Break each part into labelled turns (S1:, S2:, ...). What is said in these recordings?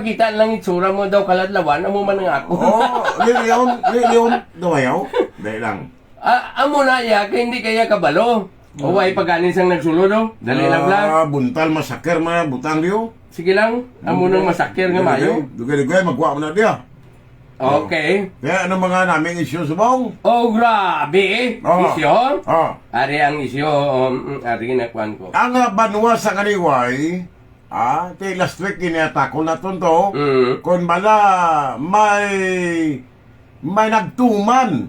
S1: Kita lang itsura mo daw kaladlawan, amo man nga ako.
S2: Leon, dawayaw. Dahil lang.
S1: Amo na ya, kaya hindi kaya kabalo. O ay paganin sang nagsulo do. Dali lang lang.
S2: Buntal, masakir, butang diyo.
S1: Sige lang, amo nang masakir nga mayo.
S2: Dugay-dugay, magwa mo na diya.
S1: Okay.
S2: Kaya ano mga naming isyu subong?
S1: Oh, grabe. Isyo? Ari ang isyo, ari nakuan ko.
S2: Ang banwa sa kaniway, te last week kiniatako na to, kung bala may nagtuman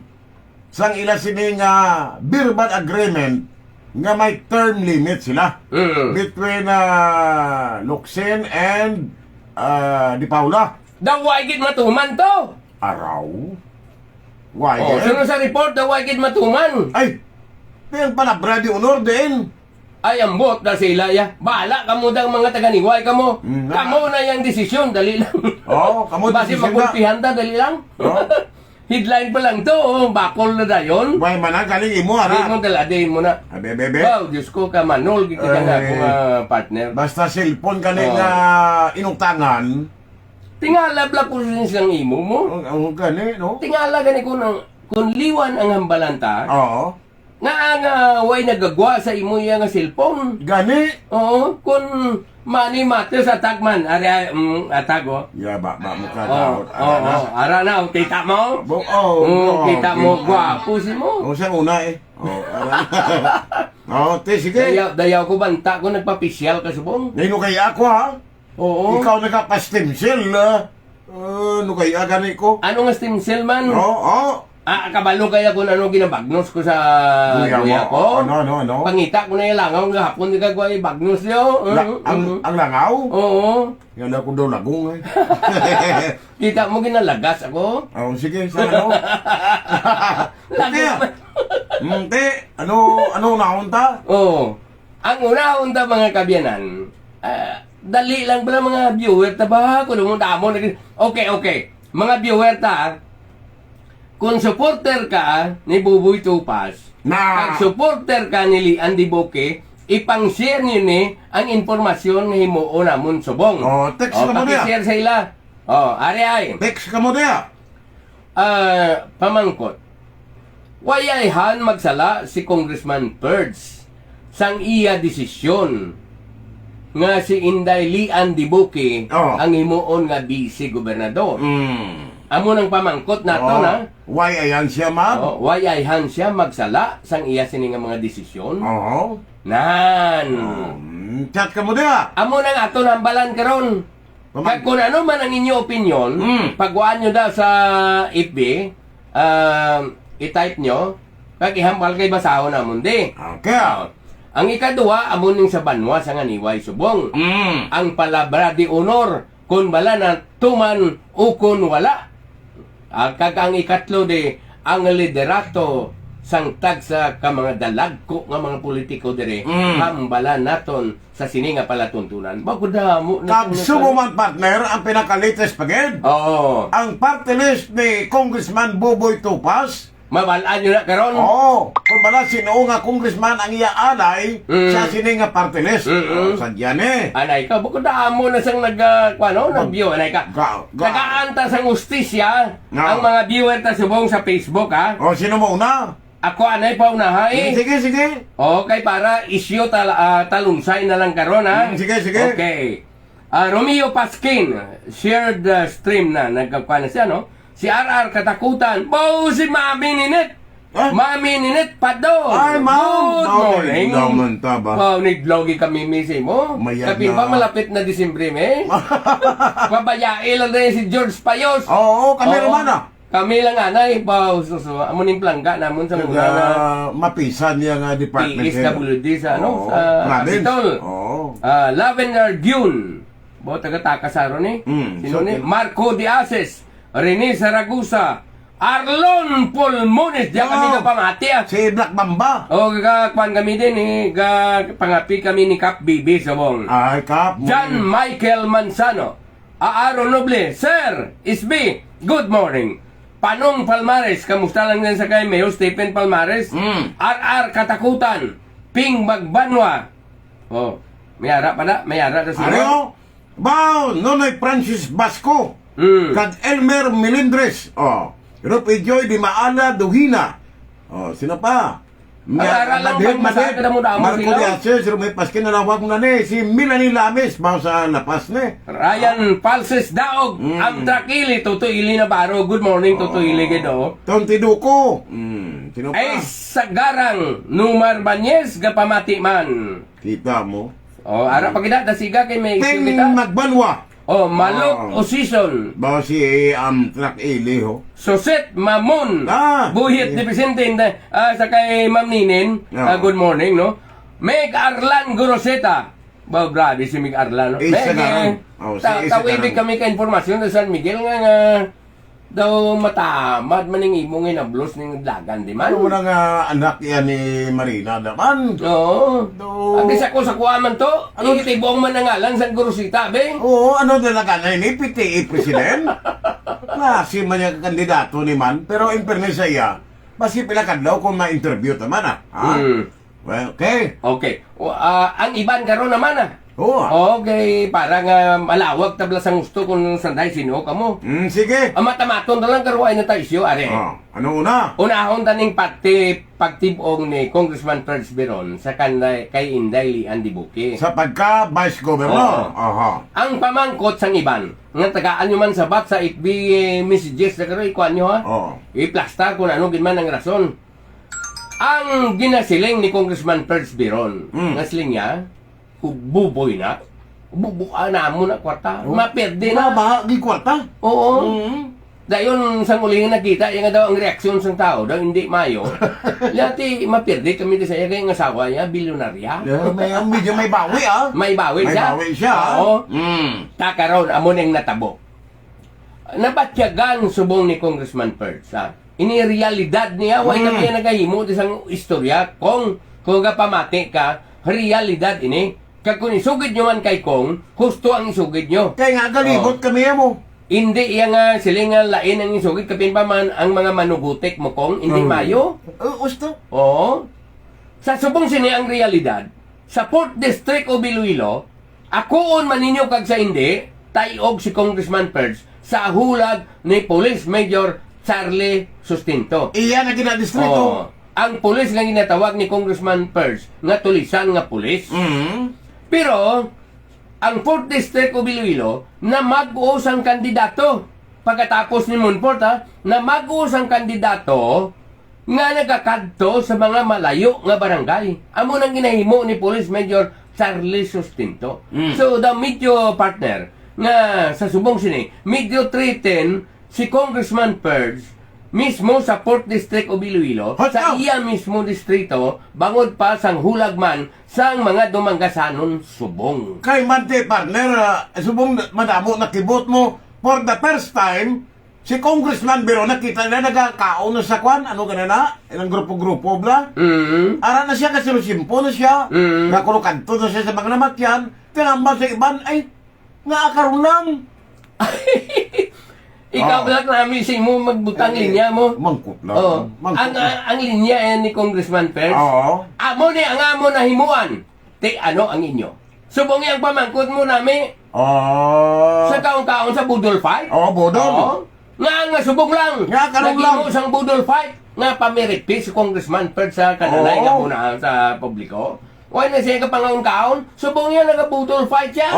S2: sang ila sini nga verbal agreement nga may term limit sila between Luxin and Di Paula.
S1: Daway gid matuman to.
S2: Araw? Why?
S1: Sunod sa report, daway gid matuman.
S2: Ay! Pero pala, Brady Honor din.
S1: Ay, ambot na sila ya. Bahala kamo dang mga taganiway kamo. Kamo na yung desisyon, dali lang.
S2: Kamo
S1: basi
S2: desisyon
S1: magkulpihan ta, dali lang. Headline pa lang to, bakol na dayon.
S2: Why man galing imo,
S1: Di mo daladayin mo na.
S2: Bebe.
S1: Wow, Diyos ko ka manol, kita nga akong partner.
S2: Basta cellphone kaning inungtangan.
S1: Tingala bla ko rin siyang imo mo.
S2: Ang gani, no?
S1: Tingala gani ko nang kung liwan ang hambalanta.
S2: Oo.
S1: Nga way nagagwa sa imo yang cellphone.
S2: Gani?
S1: Oo, kung money matters attack man. Ari, attack o.
S2: Ya, ba mo ka
S1: Oo, ara na, kita mo? Kita mo, gwapo si mo.
S2: Siyang una te, sige.
S1: Dayaw ko banta ko nagpapisyal ka subong.
S2: Ngayon kaya ako, ha?
S1: Oo.
S2: Ikaw nagka-stem cell, ano kaya gani ko?
S1: Ano nga stem cell man?
S2: Oo.
S1: Kabalo kaya kung ano ginabagnos ko sa luya ko.
S2: Ano?
S1: Pangita ko na yung langaw nga hapon di ka gawin bagnos yo.
S2: Ang langaw?
S1: Oo.
S2: Yan ako daw lagong
S1: Kita mo ginalagas ako?
S2: Sige, sana ako. Te, ano naunta?
S1: Oo. Ang una-unta mga kabyanan, dali lang pala mga viewer ta ba? Kung mo damo. Okay. Mga viewer ta, kung supporter ka ni Buboy Tupas, at supporter ka ni Lian Diboke, ipang-share niyo ni ang informasyon nga himuon namon subong.
S2: Text ka mo diya.
S1: Paki-share sa ila. Ari ay.
S2: Text ka mo diya.
S1: Pamangkot. Wayayhan magsala si Congressman Purge sang iya desisyon nga si Inday Lian Diboke ang himuon nga vice gobernador. Amo nang pamangkot nato na.
S2: Why ayan siya, ma'am?
S1: Wayayhan siya magsala sang iya sini nga mga desisyon. Nan.
S2: Chat ka mo diya.
S1: Amo nang ato nambalan karon. Kag kung ano man ang inyo opinion, pagwaan nyo daw sa FB, i-type nyo, kag ihambal kay basahon namon di.
S2: Okay.
S1: Ang ikaduha, amo ning sa banwa sa nganiway subong. Ang palabra di honor, kung bala na tuman o kung wala. Kag ang ikatlo di, ang liderato sang tag sa ka mga dalagko nga mga politiko dire hambala naton sa sini nga palatuntunan. Bagudamo
S2: kag sumo man partner ang pinaka-latest pagid. Ang party list ni Congressman Buboy Tupas.
S1: Mabalaan nyo na karon.
S2: Kung bala sino nga congressman ang iya alay sa sini nga party list. Sadyan
S1: Anay ka, bukod mo na sang nag-view. Anay ka, nag-aanta sang ustisya ang mga viewer ta subong sa Facebook, ha?
S2: Sino mo una?
S1: Ako anay pa unahay.
S2: Sige.
S1: Okay, para isyo talunsay na lang karon, ha?
S2: Sige.
S1: Okay. Romeo Paskin, shared stream na. Nagkakwa na siya, no? Si RR Katakutan. Si Mami Ninit. Mami Ninit Pado.
S2: Ay, ma'am.
S1: Good morning.
S2: Naman ta ba?
S1: Niglogi kami misi mo. Kapin pa malapit na Disimbre, Pabayai lang rin si George Payos.
S2: Kami naman
S1: Kami lang anay. Amunin plangga namon sa muna na
S2: mapisan niya nga department.
S1: PSWD sa Capitol. Lavender Dune. Taga-takasaro ni. Sino ni? Marco Diases. Rene Saragusa, Arlon Pulmones, diyan kami na pamati
S2: Si Black Mamba.
S1: Kwan kami din pangapi kami ni Cap BB Sabong.
S2: Ay, Cap.
S1: John Michael Manzano, Aaron Noble, Sir, Isby, good morning. Panong Palmares, kamusta lang din sa kay Mayor Stephen Palmares? RR Katakutan, Ping Magbanwa. May ara pa na, may ara na sila.
S2: Bao, Nonoy Francis Basco. Kag Elmer Melindres. Rupi Joy Di Maala Duhina. Sino pa?
S1: Aralang pagmasaka na mo damo
S2: Marco
S1: sila.
S2: Diaces, Rumay Paskin na nawag mo na ni. Si Melanie Lames, bao sa lapas ni.
S1: Ryan Palses Daog, Amtrak Ili, Toto Ili Navarro. Good morning, Toto Ili Gedo.
S2: Tonti Duko. Sino pa?
S1: Ay Sagarang, Numar Banyes, Gapamati man.
S2: Kita mo.
S1: Ara pagida, tasiga kay may
S2: Teng
S1: kita.
S2: Magbanwa.
S1: Malok Osison,
S2: Bao si Amtrak Ili ho.
S1: Soset Mamon, Buhit ni Vicente, sa kay Ma'am Ninin, good morning, no? Meg Arlan Goroseta. Grabe si Meg Arlan, no?
S2: Isa na rin.
S1: Tawibig kami ka informasyon sa San Miguel nga daw matamad maning imo nga nablos ning dagan di man.
S2: Ano mo nga anak yan ni Marina naman?
S1: Oo.
S2: Do.
S1: Ang isa ko sa kuwaman to, itibong man ang ngalan sa Gorosita, be.
S2: Oo, ano talaga na ni PTA President? Klase man yung kandidato ni man, pero in fairness sa iya, basi pila kadlaw kung ma-interview naman ha? Well, okay.
S1: Okay. Ang iban karon naman
S2: Oo.
S1: Okay, parang malawag tabla sa gusto kung sanday sino ka mo.
S2: Sige.
S1: Matamaton na lang karuay na tayo siyo, are.
S2: Ano una?
S1: Unahon taning pagtibong ni Congressman Ferds Beron sa kanday kay Inday Lian Dibuque.
S2: Sa pagka Vice Governor.
S1: Ang pamangkot sang iban, nga tagaan nyo man sa bat sa FB messages na karoy, ikuan nyo ha? I-plastar kung ano gin man ang rason. Ang ginasiling ni Congressman Ferds Beron, nga siling niya, buboy na, bubuka na mo na kwarta, maperde na.
S2: Bahagi kwarta?
S1: Oo. Dayon sang uling nakita, yung nga daw ang reaksyon sang tao, daw hindi mayo. Lati, maperde kami kasi iya kayong asawa niya, bilyonarya.
S2: Medyo may bawi
S1: May bawi
S2: May
S1: siya.
S2: bawi siya.
S1: Oo. Takaroon, amo nang natabo. Nabatyagan subong ni Congressman Ferds, Ini-realidad niya, why na kaya nagahimo isang istorya, kung pamati ka, realidad ini, kag kung isugid nyo man kay Kong, husto ang isugid nyo.
S2: Kaya nga galibot kami mo.
S1: Hindi iya nga siling nga lain ang isugid, kapin pa man ang mga manugutik mo Kong, hindi mayo.
S2: Gusto?
S1: Oo. Sa subong sini ang realidad, sa 4th District o Iloilo, akoon man ninyo kag sa hindi, tayog si Congressman Ferds sa hulag ni Police Major Charlie Sustinto.
S2: Iya na ginadistrito.
S1: Ang pulis nga ginatawag ni Congressman Ferds nga tulisan nga pulis. Pero ang 4th District o Iloilo na mag-uos ang kandidato pagkatapos ni Monfort na mag-uos ang kandidato nga nagakadto sa mga malayo nga barangay. Amo nang ginahimo ni Police Major Charlie Sustinto. So the medyo partner nga sa subong sini medyo threaten si Congressman Ferds mismo sa 4th District o Iloilo, sa iya mismo distrito, bangod pa sang hulagman sang mga dumanggasanon subong.
S2: Kay Mante partner, subong madamo nakibot mo, for the first time, si Congressman Biro nakita na nagkakaon na sa kwan, ano ka na, ilang grupo-grupo bla. Ara na siya kasi simpo na siya, nakurukanto na siya sa mga namakyan, tinambal sa iban, ay, naakaroon lang.
S1: Ikaw lang namin si mo magbutang linya mo.
S2: Mangkot lang.
S1: Ang linya ni Congressman Ferds. Amo ni ang amo na himuan. Ano ang inyo? Subong yung pamangkot mo nami. Sa kaong-kaong sa budol fight.
S2: Budol.
S1: Nga subong lang. Nagimo sang budol fight. Nga pamiriti si Congressman Ferds sa kanalay nga muna sa publiko. Why na siya kapangaon-kaon? Subong yan nagabudol fight siya.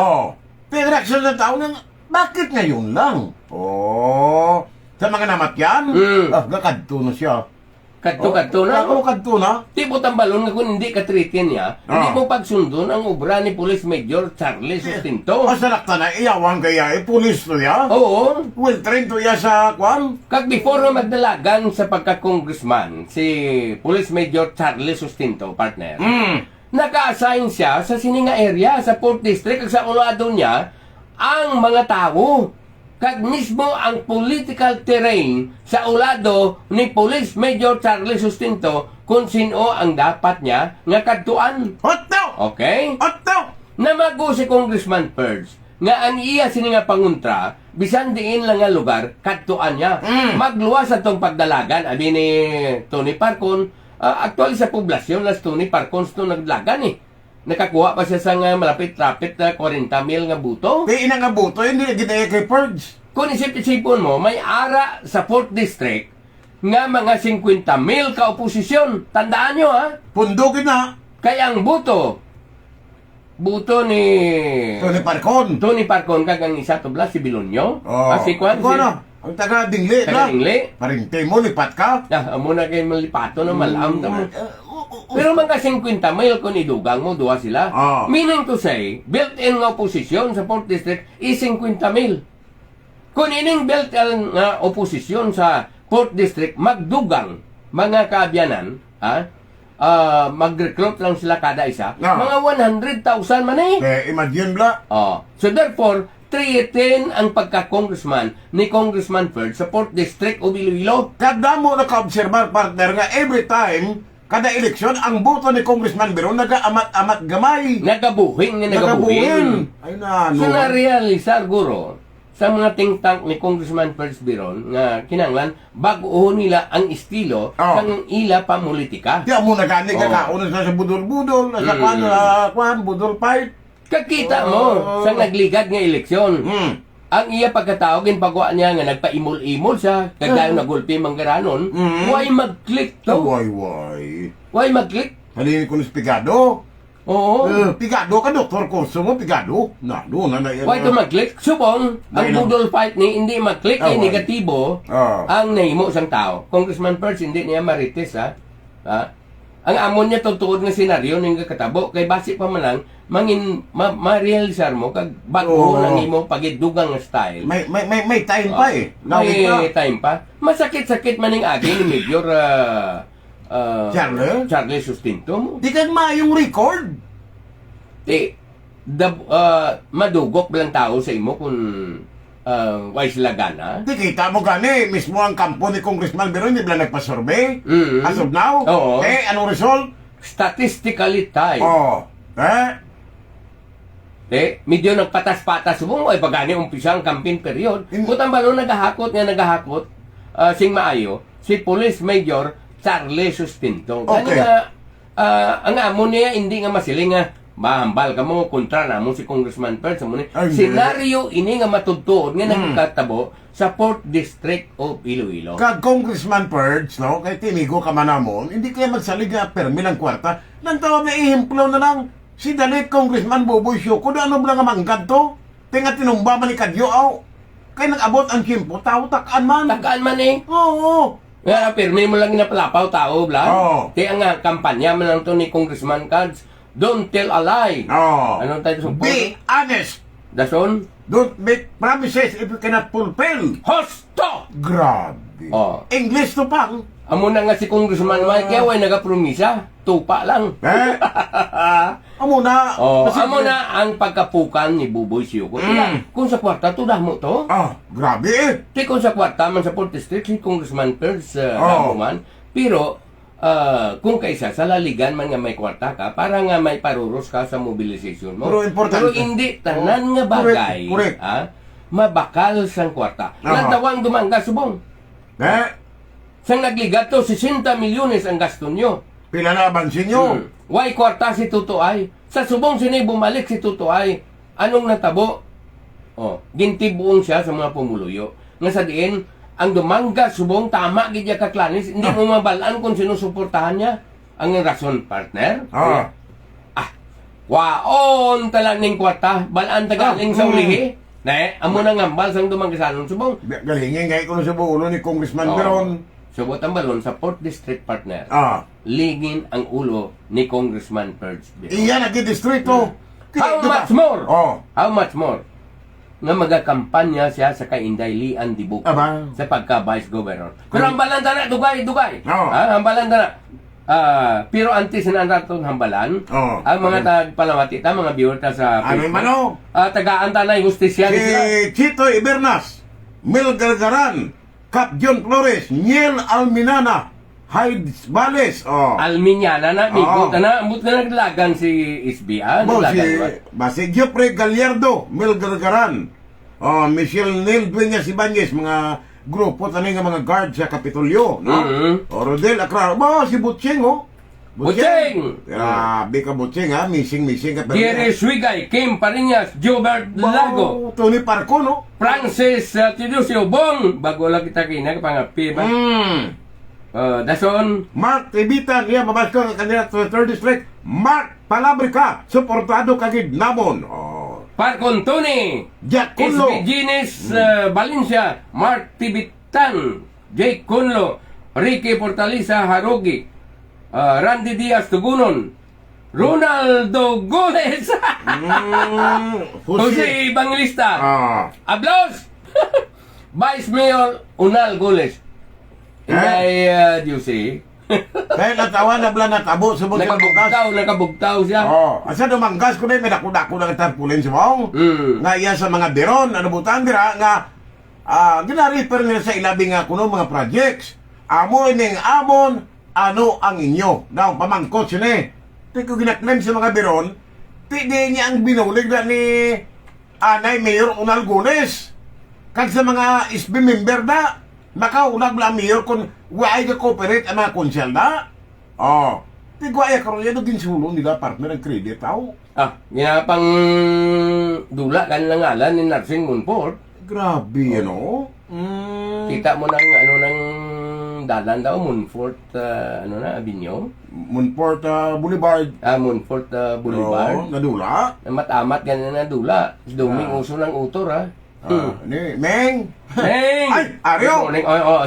S2: Pero reaksyon ng tao nang, bakit ngayon lang? Sa mga namatyan? Gakadto na siya.
S1: Kadto na?
S2: Kadto na?
S1: Tipo tambalon nga kung hindi katritin niya, hindi mo pagsundon ang obra ni Police Major Charlie Sustinto.
S2: Salakta na, iyawan kaya, pulis to ya?
S1: Oo.
S2: Well trained to ya sa kwan?
S1: Kag before na magdalagan sa pagka-congressman, si Police Major Charlie Sustinto, partner, naka-assign siya sa sininga area, sa 4th District, kag sa ulado niya, ang mga tao. Kag mismo ang political terrain sa ulado ni Police Major Charlie Sustinto kung sino ang dapat niya nga kadtuan.
S2: Otto!
S1: Okay?
S2: Otto!
S1: Namago si Congressman Ferds nga ang iya sini nga panguntra bisan diin lang nga lugar kadtuan niya. Magluwas atong pagdalagan abi ni Tony Parcon. Actually sa poblasyon las Tony Parcon ito nagdalagan nakakuha pa siya sa nga malapit-lapit na 40 mil nga buto.
S2: Kaya ina nga buto, hindi na ginaya kay Purge.
S1: Kung isip-isipon mo, may ara sa 4th District nga mga 50 mil ka oposisyon. Tandaan nyo ha,
S2: Pundugin na.
S1: kaya ang buto ni
S2: Tony Parcon.
S1: Tony Parcon kagang isa to blas si Bilonyo.
S2: Oh.
S1: Si Kwan,
S2: Ako ano? Ang taga Dingli
S1: Taga
S2: na.
S1: Dingli.
S2: Parinte mo, lipat ka.
S1: Amo na kay malipato na malam tamo. Pero mga 50 mil kung idugang mo, duwa sila.
S2: Ah.
S1: Meaning to say, built-in nga oposisyon sa 4th District is 50 mil. Kung ining built-in nga oposisyon sa 4th District, magdugang mga kaabyanan, mag-recruit lang sila kada isa,
S2: Ah.
S1: mga 100,000 man eh.
S2: Imagine bla.
S1: So therefore, 310 ang pagka-congressman ni Congressman Ferd sa 4th District o Iloilo.
S2: Kada mo naka-observe partner nga every time, kada eleksyon, ang boto ni Congressman Biro nag-aamat-amat gamay.
S1: Nagabuhing.
S2: Ay na,
S1: So na-realisar guro sa mga think tank ni Congressman Ferd Biron nga kinanglan bago nila ang estilo ng ila pamulitika.
S2: Di mo nagani ka kaunan sa budol-budol, sa kwan, budol fight.
S1: Kakita mo sa nagligad nga eleksyon. Ang iya pagkatawagin pagwa niya nga nagpaimol-imol siya kagayon na gulpi manggaranon, why mag-click to? Why mag-click?
S2: Halini ko ng pigado.
S1: Oo.
S2: Pigado ka, Dr. Corso mo, pigado. Doon na yan.
S1: Why to mag-click? Subong, ang budol fight ni hindi mag-click ay negatibo ang nahimo sang tao. Congressman Perch, hindi niya marites ha. Ang amon niya tutuod nga senaryo ng katabo kay base pa man lang ma-realisar mo kag bago lang imo pagidugang nga style.
S2: May time pa eh.
S1: May time pa. Masakit-sakit man ning agi ni Major Charles Sustinto mo.
S2: Di kag maayong record.
S1: Madugok lang tao sa imo kung why sila gana.
S2: Di kita mo gani, mismo ang kampo ni Congressman Biro, hindi ba nagpa-survey? As of now?
S1: Oo.
S2: Anong result?
S1: Statistically tied. Medyo nagpatas-patas mo, ay pagani umpisa ang campaign period. Kutang balo nagahakot, sing maayo, si Police Major Charles Sustinto.
S2: Okay.
S1: Ang amo niya, hindi nga masiling nga, mahambal ka mo, kontra na mo si Congressman Perch. Senaryo ini nga matudtod nga nagkatabo sa 4th District of Iloilo.
S2: Kag Congressman Purge, no? Kay tinigo ka man namon, hindi kaya magsalig nga permi ng kwarta. Nang tawag na ihimplo na lang, si dalit Congressman Boboy Syoko, ano ba nga manggad to? Tinga tinumba man ni Kadyo, kaya nag-abot ang kimpo, tao takaan man.
S1: Takaan man eh.
S2: Oo.
S1: Nga, permi mo lang napalapaw tao, bla.
S2: Oo.
S1: Kaya nga, kampanya man lang to ni Congressman Cards, don't tell a lie. Anong tayo sa
S2: Be honest.
S1: Dason?
S2: Don't make promises if you cannot fulfill.
S1: Hosto!
S2: Grabe. English to pang.
S1: Amo na nga si Congressman Mike, kaya way nagapromisa. Tupa lang.
S2: Amo na.
S1: Amo na ang pagkapukan ni Buboy Syoko. Kung sa kwarta, tudah mo to.
S2: Grabe eh.
S1: Kung sa kwarta man sa 4th District, si Congressman Perz man. Pero, kung kaisa sa laligan man nga may kwarta ka, para nga may paruros ka sa mobilization mo.
S2: Pero
S1: hindi tanan nga bagay.
S2: Correct.
S1: Mabakal sang kwarta. Nagdawang dumangga subong. Sang nagligat to, 60 milyones ang gasto nyo.
S2: Pila na abansin nyo?
S1: Why kwarta si Tutoy? Sa subong sinay bumalik si Tutoy. Anong natabo? Gintibuong siya sa mga pumuluyo. Nga sa diin, ang dumangga subong tama gidya ka Clanis, hindi mo mabalaan kung sinusuportahan niya. Ang rason partner. Waon talang ning kwarta, balaan tagaling sa ulihi. Amo na ngambal sang dumanggasanon subong.
S2: Galingin ngay ko sa buulo ni Congressman Beron.
S1: Subot ang balon sa 4th District partner. Ligin ang ulo ni Congressman Perch.
S2: Iya nagdidistrito.
S1: How much more? How much more? Nga magakampanya siya sa kainday Lian Dibuk sa pagka-vice governor. Pero hambalan na, dugay. Hambalan na. Pero antes na natin hambalan, ang mga tagpalamati, mga viewer sa Facebook, tagaan na justisya.
S2: Si Chito Ibernas, Mel Gargaran, Cap John Flores, Niel Alminana, Hydes Bales,
S1: Alminyana na, migot na, ambut na naglagan si SBA.
S2: Si Geoffrey Gallardo, Mel Gargaran, Michelle Neil Dueñas Ibanez, mga grupo, taning mga guard sa Kapitolyo, no? Rodel Acrar, si Butcheng,
S1: Butsing!
S2: Grabe ka, Butsing, ha? Missing ka.
S1: Jerry Swigay, Kim Parinas, Jobert Lago,
S2: Tony Parco, no?
S1: Francis Tilusio Bong, bago lang kita kinakapangapi ba? Dason,
S2: Mark Tibitan, iya, mabas ko ang kanila sa 3rd District. Mark Palabrica, suportado kagid namon.
S1: Parcon Tony,
S2: Jack Kunlo.
S1: SB Gines Valencia, Mark Tibitan, Jake Kunlo, Ricky Portaliza Harogi, Randy Diaz Tugunon, Ronaldo Goles, Jose Evangelista, Ablos, Vice Mayor Unal Goles. Inday, Juicy.
S2: Kaya natawa na bala natabo sa mga
S1: Nakabugtaw siya.
S2: Asa dumanggas ko na may dako-dako na tarpulin sa mong. Nga iya sa mga beron, ano butan dira nga gina-refer nila sa ilabi nga kuno mga projects. Amo ning amon, ano ang inyo? Daw pamangkot sila eh. Di ko ginaklaim sa mga beron, di niya ang binulig na ni Anay Mayor Unal Goles. Kag sa mga SB member na, nakaunag lang mayor kung why ka cooperate ang mga konsyal na. Tigwaya karon yan ginsulong nila partner ang credit tao.
S1: Ginapang dula kan lang ngalan ni Narsing Munford.
S2: Grabe, ano?
S1: Kita mo ng dalan daw, Munford, Avenue.
S2: Munford Boulevard.
S1: Munford Boulevard.
S2: Nadula.
S1: Matamat ganyan na dula. Duming uso ng utor, ha?
S2: Meng!
S1: Meng!
S2: Ay, Aryo!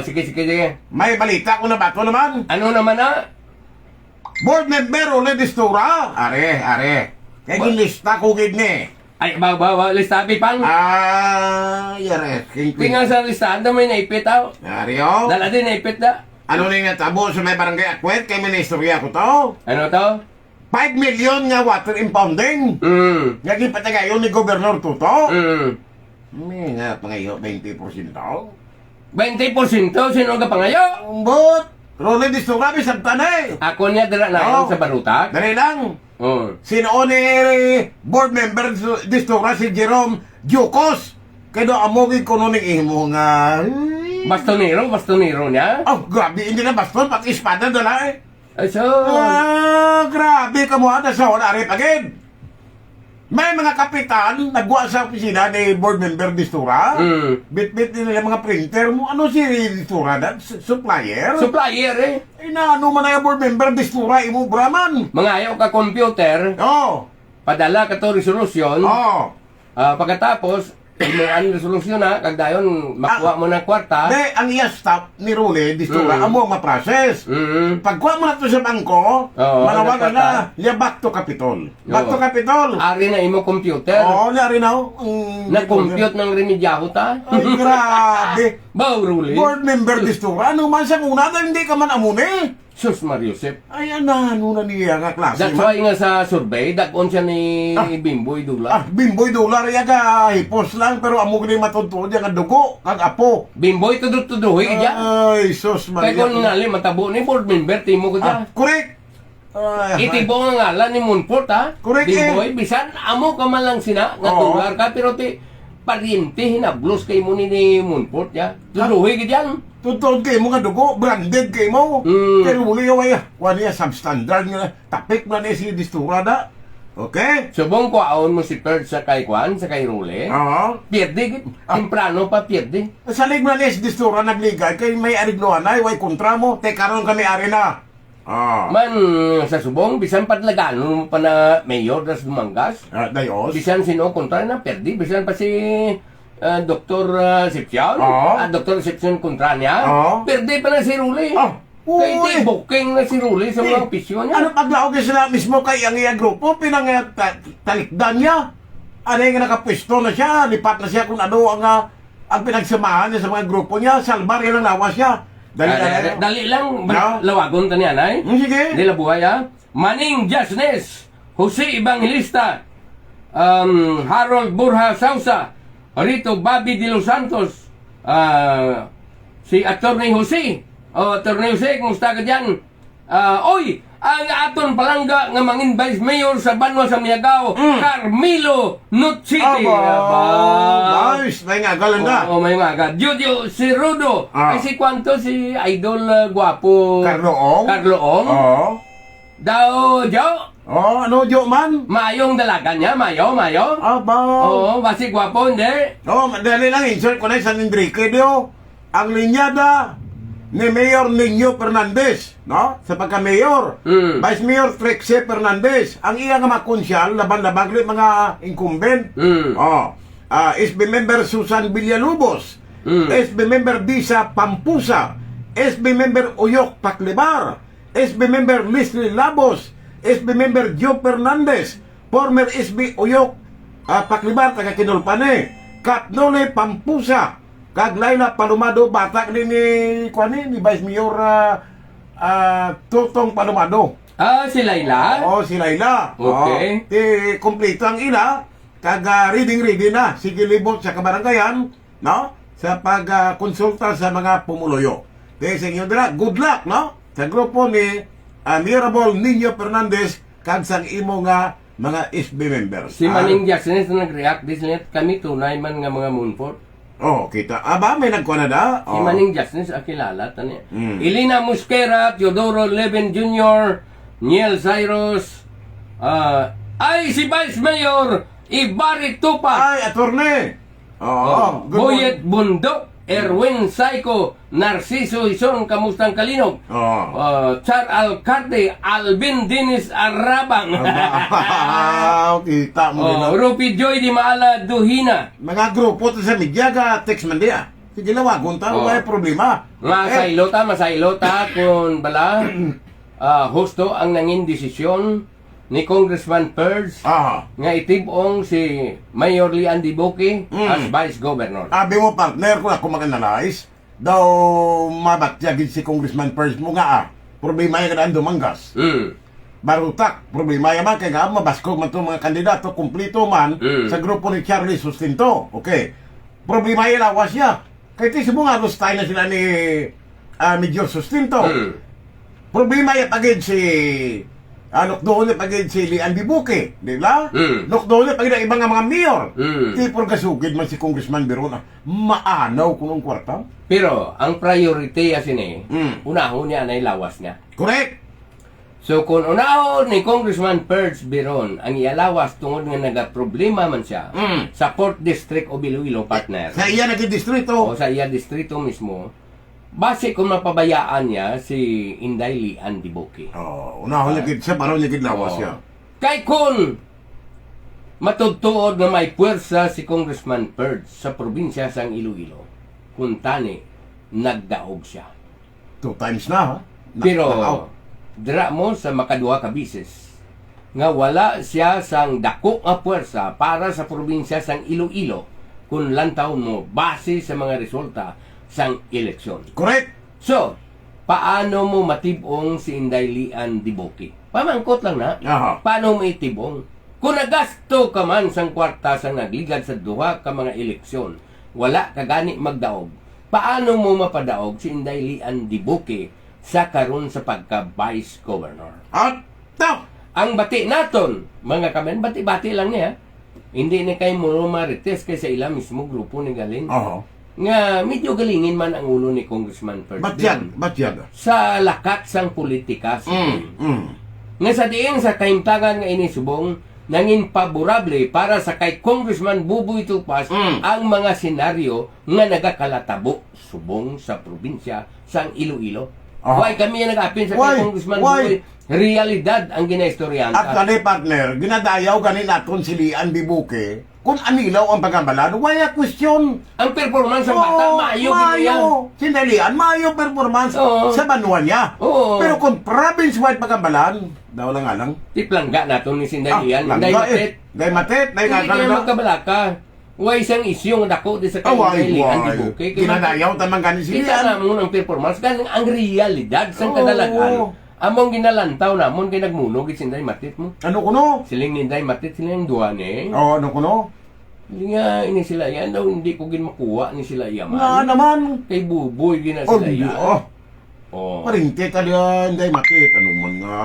S1: Sige.
S2: May balita ko na ba ito naman?
S1: Ano naman na?
S2: Board member ulit istura. Are. Kaya ginlista ko gid ni.
S1: Ay, listabi pang.
S2: Yare.
S1: Tingnan sa listahan na may naipit tao.
S2: Aryo?
S1: Dala din naipit na.
S2: Ano na yung natabo sa may barangay Akwet? Kaya may naistorya ko to.
S1: Ano to?
S2: 5 million nga water impounding. Naging patagayon ni Gobernador Tuto. May nga pangayo 20%.
S1: 20% sino ka pangayo?
S2: Umbot! Rolly Distura, bisag tanay.
S1: Ako niya dala na sa barutak.
S2: Dali lang.
S1: Oh.
S2: Sino ni board member Distura si Jerome Jukos. Kaya amogin ko nun imo nga.
S1: Bastonero niya?
S2: Grabe, hindi na baston, pati espada dala eh.
S1: Ay, so...
S2: Grabe ka mo ata sa honari pagin. May mga kapitan, nagwa sa opisina ni board member Distura. Bit-bit nila mga printer mo. Ano si Distura? Supplier?
S1: Supplier eh.
S2: Ano man na board member Distura, imo braman.
S1: Mga ayaw ka computer. Padala ka to resolusyon. Pagkatapos, imuan resolusyon na, kagdayon, makuha mo ng kwarta.
S2: Ang iya staff ni Rolly Distura, amo ang ma-process. Pagkuha mo na to sa bangko, manawagan na, liya back to Capitol. Back to Capitol.
S1: Ari na imo computer.
S2: Liya na.
S1: Na-compute ng remedyaho ta.
S2: Ay, grabe.
S1: Bao, Rolly.
S2: Board member Distura, ano man sa una, hindi ka man amune.
S1: Sus, Mariusep.
S2: Ay, ano na niya nga klase.
S1: That's why nga sa survey, dakon siya ni Bimboy Dula.
S2: Bimboy Dula, riya ka hipos lang, pero amo gani matuntun niya nga dugo, kag apo.
S1: Bimboy tudok-tudoy ka.
S2: Ay, sus, Maria.
S1: Kaya kung nali, matabo ni board member, timo ko dyan.
S2: Correct.
S1: Itibo nga ngalan ni Munfort, ha?
S2: Correct,
S1: Bimboy, bisan, amo ka man lang sina, nga dolar ka, pero pariente, hinablos kay mo ni Munfort, ya. Tuduhi ka dyan.
S2: Tuntun kayo mo nga dugo, branded kayo mo. Pero muli yung wala niya substandard nga, tapik na niya si Distura na. Okay?
S1: Subong ko aon mo si Pert sa kay Kwan, sa kay Rule. Pierde, temprano pa pierde.
S2: Sa ligma niya si Distura nagligay, kay may ariglohan na, way kontra mo, karon kami ari na.
S1: Man, sa subong, bisan padlagan mo pa na mayor das Dumangas.
S2: Dayos.
S1: Bisan sino kontra na perdi, bisan pa si Dr. Sepsion. Dr. Sepsion kontra niya. Perde pa na si Rule. Kaya di booking na si Rule sa mga opisyon niya.
S2: Ano paglaog sila mismo kay ang iya grupo, talikdan niya. Ano yung nakapwesto na siya, lipat na siya kung ano ang pinagsamahan niya sa mga grupo niya, salbar yun ang lawas siya.
S1: Dali lang, lawagon ta niya, nay.
S2: Sige.
S1: Dila buhay, ha? Maning Jasnes, Jose Evangelista, Harold Burha Sausa, Rito Bobby de los Santos, si Attorney Jose. Attorney Jose, kumusta ka dyan? Oy, ang aton palangga nga mangin Vice Mayor sa Banwa sa Miagao, Carmelo Nutsiti.
S2: Nice, may nga galang na.
S1: May nga. Jojo si Rudo. Ay si Kwanto, si Idol Guapo.
S2: Carloong.
S1: Daw, Jo,
S2: Oh, ano, Jo man?
S1: mayong dalaga niya, mayo.
S2: Aba.
S1: Oo, basi gwapo, hindi.
S2: Oh, madali lang, insert ko na sa Enrique, dio. Ang linyada ni Mayor Nino Fernandez, no? Sa pagka-mayor.
S1: Mm.
S2: Vice Mayor Trixie Fernandez. Ang iya nga makonsyal, laban-labag mga incumbent.
S1: Mm.
S2: Oh. SB member Susan Villalobos.
S1: Mm.
S2: SB member Disa Pampusa. SB member Uyok Paklibar. SB member Leslie Labos. SB member Joe Fernandez. Former SB Uyok Paklibar, taga Kinulpane. Katnole Pampusa. Kag Laila Palumado, bata ni ni Vice Mayor Tutong Palumado.
S1: Si Laila?
S2: Oh, si Laila.
S1: Okay.
S2: Kompleto ang ina. Kag reading na. Sige libot sa kabarangayan, no? Sa pag-konsulta sa mga pumuluyo. Kaya sa inyo dira, good luck, no? Sa grupo ni Mirabel Nino Fernandez kag sang imo nga mga SB members.
S1: Si Manning Jackson na nag-react this net kami tunay man nga mga Moonfort.
S2: Oh, kita. Aba, may nagkuha na da?
S1: Si Manning Jackson sa kilala tani.
S2: Mm.
S1: Ilina Mosquera, Teodoro Levin Jr., Niel Cyrus, ay si Vice Mayor Ibarri Tupac,
S2: Ay, attorney. Oo. Good
S1: Boyet Bundok, Erwin Saiko, Narciso Ison, Kamustang Kalinog, Char Alcarte, Alvin Dinis Arabang,
S2: kita mo rin.
S1: Rupi Joy Di Maala Duhina,
S2: Mga grupo to sa media ka text man dia. Sige lawagon ta, wala problema.
S1: masaylota kung bala husto ang nangin desisyon ni Congressman Purge nga itibong si Mayor Lian Diboki as Vice Governor.
S2: Abi mo partner ko ako mag-analyze. Daw mabatyagin si Congressman Purge mo nga problema yung kadaan dumanggas. Barutak, problema yaman kay nga mabasko man to mga kandidato kumplito man sa grupo ni Charlie Sustinto. Okay. Problema yung lawas niya. Kaya tisi mo nga tayo na sila ni Major Sustinto. Problema yung pagid si Nokdoon na pagid si Lian Diboki, di ba? Nokdoon na pagid ang ibang mga mayor. Tipor kasugid man si Congressman Berona. Maanaw kunong kwarta.
S1: Pero ang priority asin unahon niya na lawas niya.
S2: Correct.
S1: So kung unahon ni Congressman Purge Biron ang ialawas tungod nga nagaproblema man siya sa 4th District o Iloilo partner.
S2: Sa iya naging distrito.
S1: O sa iya distrito mismo. Base kung mapabayaan niya si Inday Lian Diboki.
S2: Unahon naging siya, parang naging lawas siya.
S1: Kay kun matudtuod na may puwersa si Congressman Purge sa probinsya sang Iloilo, kung tani nagdaog siya.
S2: 2 times na, ha?
S1: Pero dira mo sa makaduha ka bisis nga wala siya sang dako nga puwersa para sa probinsya sang Iloilo kung lantaw mo base sa mga resulta sang eleksyon.
S2: Correct.
S1: So, paano mo matibong si Inday Lian Diboki? Pamangkot lang na. Paano mo itibong? Kung nagasto ka man sang kwarta sang nagligad sa duha ka mga eleksyon, wala ka gani magdaog. Paano mo mapadaog si Inday Lian Diboki sa karon sa pagka-Vice Governor? Ang bati naton, mga kamen, bati-bati lang niya. Hindi na kayo mo marites kay sa ila mismo grupo ni Galin. Nga medyo galingin man ang ulo ni Congressman Purge.
S2: Batyag.
S1: Sa lakat sang politika. Nga sa diin sa kaimtangan nga inisubong, nangin paborable para sa kay Congressman Buboy Tupas ang mga senaryo nga nagakalatabo subong sa probinsya sang Iloilo. Why kami yung nag-apin sa kay Congressman Buboy? Realidad ang ginaistoryan.
S2: At kani partner, ginadayaw kani naton si Lian Diboki kung anilaw ang pagkabalan, why a question?
S1: Ang performance ng bata, maayo yan.
S2: Sindalian, maayo performance sa banwa niya. Pero kung province-wide pagkabalan, daw lang nga lang.
S1: Tiplangga natin ni Sindalian.
S2: Day matit. Day
S1: hindi kayo magkabalaka. Why isang isyo nga dako di sa Lian Diboki.
S2: Ginadayaw tamang ganin si
S1: Lian. Kita na mo ng performance, ganing ang realidad sa kadalagan. Among ginalantaw na, among ginagmunog, isinday matit mo.
S2: Ano kuno?
S1: Siling ninday matit, siling duwane.
S2: Ano kuno?
S1: Hindi nga, ini sila yan daw, hindi ko makuha ni sila yaman.
S2: Nga naman.
S1: Kay Buboy, gina sila yan.
S2: Paringkit aliyan, day matit. Ano man nga.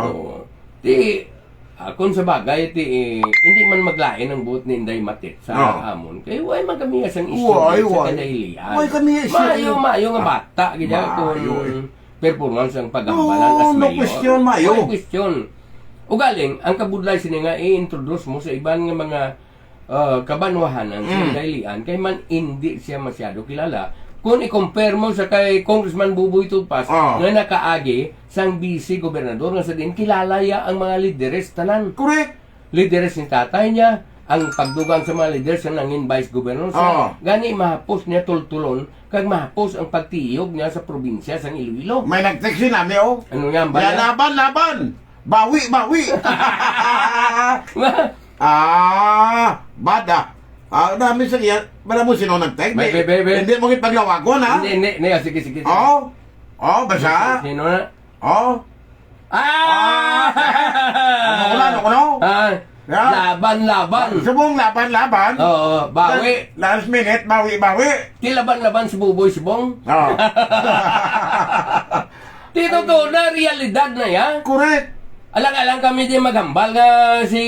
S1: Kung sa bagay, hindi man maglain ang buot ni Inday Matit sa amon. Kaya why man kami asang isyo sa kadahilian.
S2: Why kami isyo?
S1: Mayo nga bata, kaya kung performance ang paggambalan as mayor.
S2: No question, mayo.
S1: No question. Ugaling, ang kabudlay sini nga i-introduce mo sa ibang nga mga kabanwahanan sa dailian kay man hindi siya masyado kilala. Kung i-compare mo sa kay Congressman Buboy Tupas nga nakaagi sang vice gobernador nga sa din kilala ya ang mga lideres tanan.
S2: Correct.
S1: Lideres ni tatay niya, ang pagdugang sa mga leaders na nangin vice governor siya. Gani mahapos niya tultulon kag mahapos ang pagtiyog niya sa probinsya sang Iloilo.
S2: May nag-text yun namin, oh.
S1: Ano nga ba?
S2: Ya, laban! Bawi! Bada. Dami sa iya. Bala mo sino nag-text? Hindi mo ipaglawagon, ha?
S1: Hindi. Sige.
S2: Basa?
S1: Sino na?
S2: Ano ko?
S1: Laban.
S2: Subong laban.
S1: Oo, bawi.
S2: Last minute, bawi.
S1: Di laban si Buboy Sibong.
S2: Oo.
S1: Di totoo na, realidad na ya.
S2: Correct.
S1: Alang-alang kami di maghambal nga si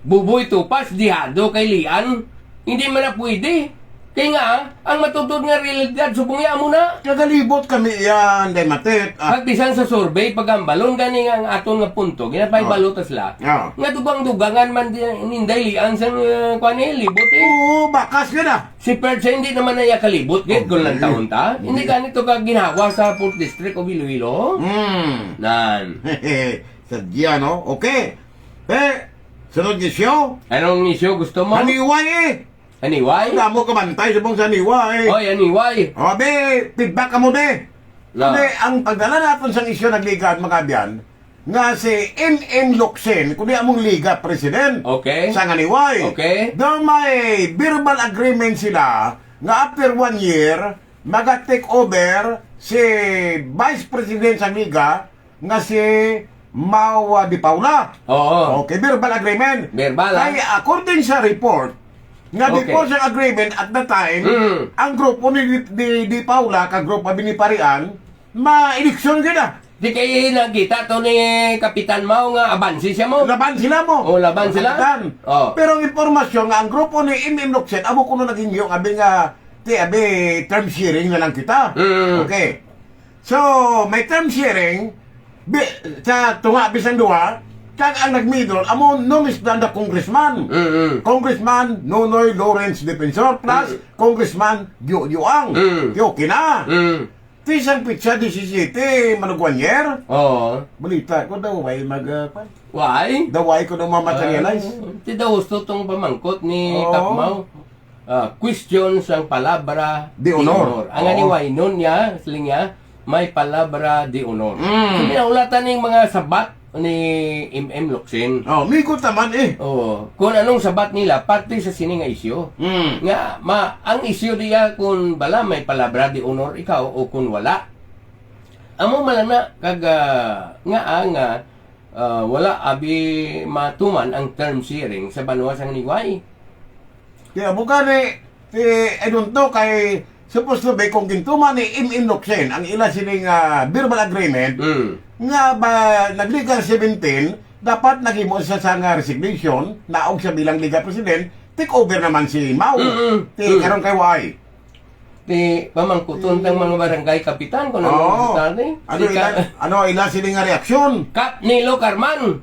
S1: Buboy Tupas, dihado kay Lian. Hindi man na pwede. Kaya nga, ang matutod nga realidad, subong ya mo na.
S2: Kagalibot kami yan, day matit.
S1: Pagbisan sa survey, paghambalon, gani nga ang aton nga punto, ginapay balutas la. Nga dugang-dugangan man ninday Lian sa libot eh.
S2: Oo, bakas ka na.
S1: Si Percha hindi naman na iya kalibot, kung lang taon ta. Hindi ganito ka ginawa sa 4th District of Iloilo. Nan.
S2: Sadya, no? Okay. Sunod isyo.
S1: Anong isyo gusto mo?
S2: Haniway eh.
S1: Haniway?
S2: Wala mo kamantay sa bang sa haniway.
S1: Oy, haniway.
S2: Be, feedback ka mo de. Hindi, ang pagdala natin sa isyo nagliga at makabyan, nga si M.M. Locsin, kundi among liga president.
S1: Okay.
S2: Sa haniway.
S1: Okay.
S2: Doon may verbal agreement sila nga after 1 year, maga-take over si Vice President sa liga nga si Mau Di Paula.
S1: Oo.
S2: Okay, verbal agreement.
S1: Verbal.
S2: Kaya according sa report, nga before sa agreement at the time, ang grupo ni Di Paula, kag grupo ni Parian, ma-eleksyon kita.
S1: Di kayo nakita to ni Kapitan Mao nga abansi siya mo?
S2: Laban sila mo.
S1: Laban sila?
S2: Kapitan. Pero ang impormasyon nga, ang grupo ni M.M. Locsin, amo ko nung naging yung abi nga, term sharing na lang kita. Okay. So, may term sharing, sa tunga bisang duha, kag ang nagmidol, amo nung isdanda congressman. Congressman Nonoy Lawrence Defensor plus Congressman Yuang. Okay na. Tisang pizza 17, Manugwanyer.
S1: Oo.
S2: Balita ko daw, may
S1: Why?
S2: daway ko daw ma-materialize.
S1: Ti daw gusto tong pamangkot ni Kap Mao. Questions ang palabra
S2: Di honor.
S1: Ang aniway nun niya, siling niya, may palabra di honor. So, pinaulatan ng mga sabat ni M.M. Locsin.
S2: Mikot naman eh.
S1: Kung anong sabat nila, parte sa sining nga isyo. Nga, ang isyo diya kung bala may palabra di honor ikaw o kung wala. Amo malana kag wala abi matuman ang term sharing sa banwa sang niway.
S2: Kaya bukan edun to kay supposed to be kung gintuman ni M.M. Locsin ang ila sining verbal agreement nga ba nagliga 17 dapat naghimo siya sa nga resignation naog siya bilang liga president take over naman si Mao karon kay Wai
S1: Ti pamangkuton tang mga barangay kapitan kung ano
S2: ila sining nga reaksyon
S1: Kap Nilo Carman.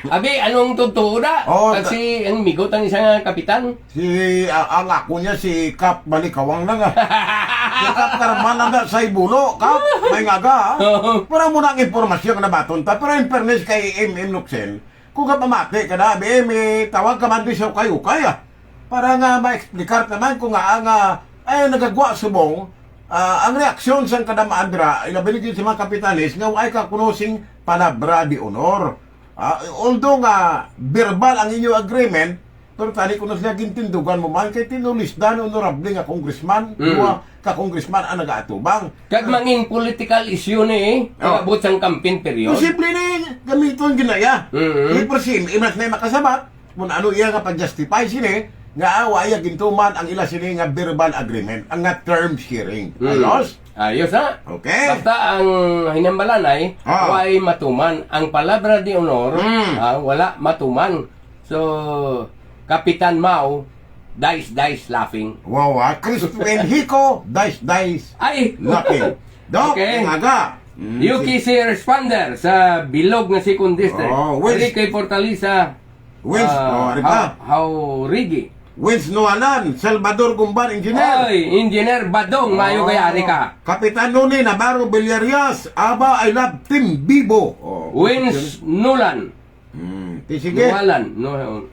S1: Abi anong totoo na? Kasi ang migot ang isang kapitan.
S2: Ang ako niya si Kap Balikawang lang si Kap Carman lang sa ibulo Kap may ngaga para mo na ang impormasyon na baton ta pero in fairness kay M.M. Locsin kung ka pamati ka na may tawag ka man din siya kayo kaya para nga ma-explikar naman kung nga ay nagagwa subong ang reaksyon sa kadamaan dira ilabiligin sa mga kapitalis nga ay ka kunosing palabra di honor. Although nga verbal ang inyo agreement pero tani kuno sila gintindugan mo man kay tinulisdan honorable nga congressman ka congressman ang nagaatubang
S1: kag mangin political issue ni abot sang campaign period
S2: posible ni gamiton ginaya ipresim imas na makasabat kung ano iya nga pag-justify sini nga awaya gintuman ang ila sini nga verbal agreement ang nga term sharing. Ayos
S1: ha?
S2: Okay.
S1: Basta ang hinambalan ay way matuman ang palabra di honor wala matuman. So Kapitan Mao dice laughing.
S2: Wow, Crispin Hico dice
S1: ay
S2: laughing. Dok,
S1: okay.
S2: nga
S1: UKC responder sa bilog na second district.
S2: Wins.
S1: Enrique Fortaleza.
S2: Wins. Ari pa.
S1: Haurigi.
S2: Wins Nualan, Salvador Gumban, Engineer.
S1: Oy, Engineer Badong, mayo kay ari ka.
S2: Kapitan Nuni, Navarro Villarias, Aba, I love Team Bibo.
S1: Wins Nulan.
S2: Sige.
S1: Nualan.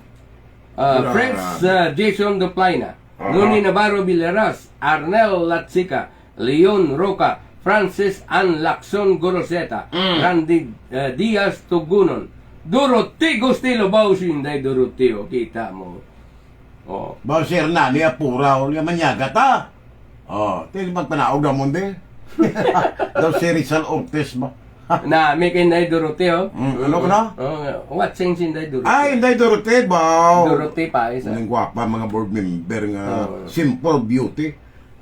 S1: Fritz Jason Duplaina. Nuni Navarro Villeras. Arnel Latsica. Leon Roca. Francis Ann Lacson Goroseta. Randy Diaz Tugunon. Dorothy Gustilo Bausinday Doroteo. Kita mo. Oh.
S2: Bawsir na, niya puraw, niya manyaga ta. Tili magpanaog na mo din. Daw si Rizal Ortiz ba?
S1: Na, may kinday Doroteo.
S2: Ano ka na?
S1: What sings Inday Doroteo?
S2: Ay, hindi Dorothy, baw.
S1: Dorothy pa, isa.
S2: Ang gwapa mga board member nga simple beauty.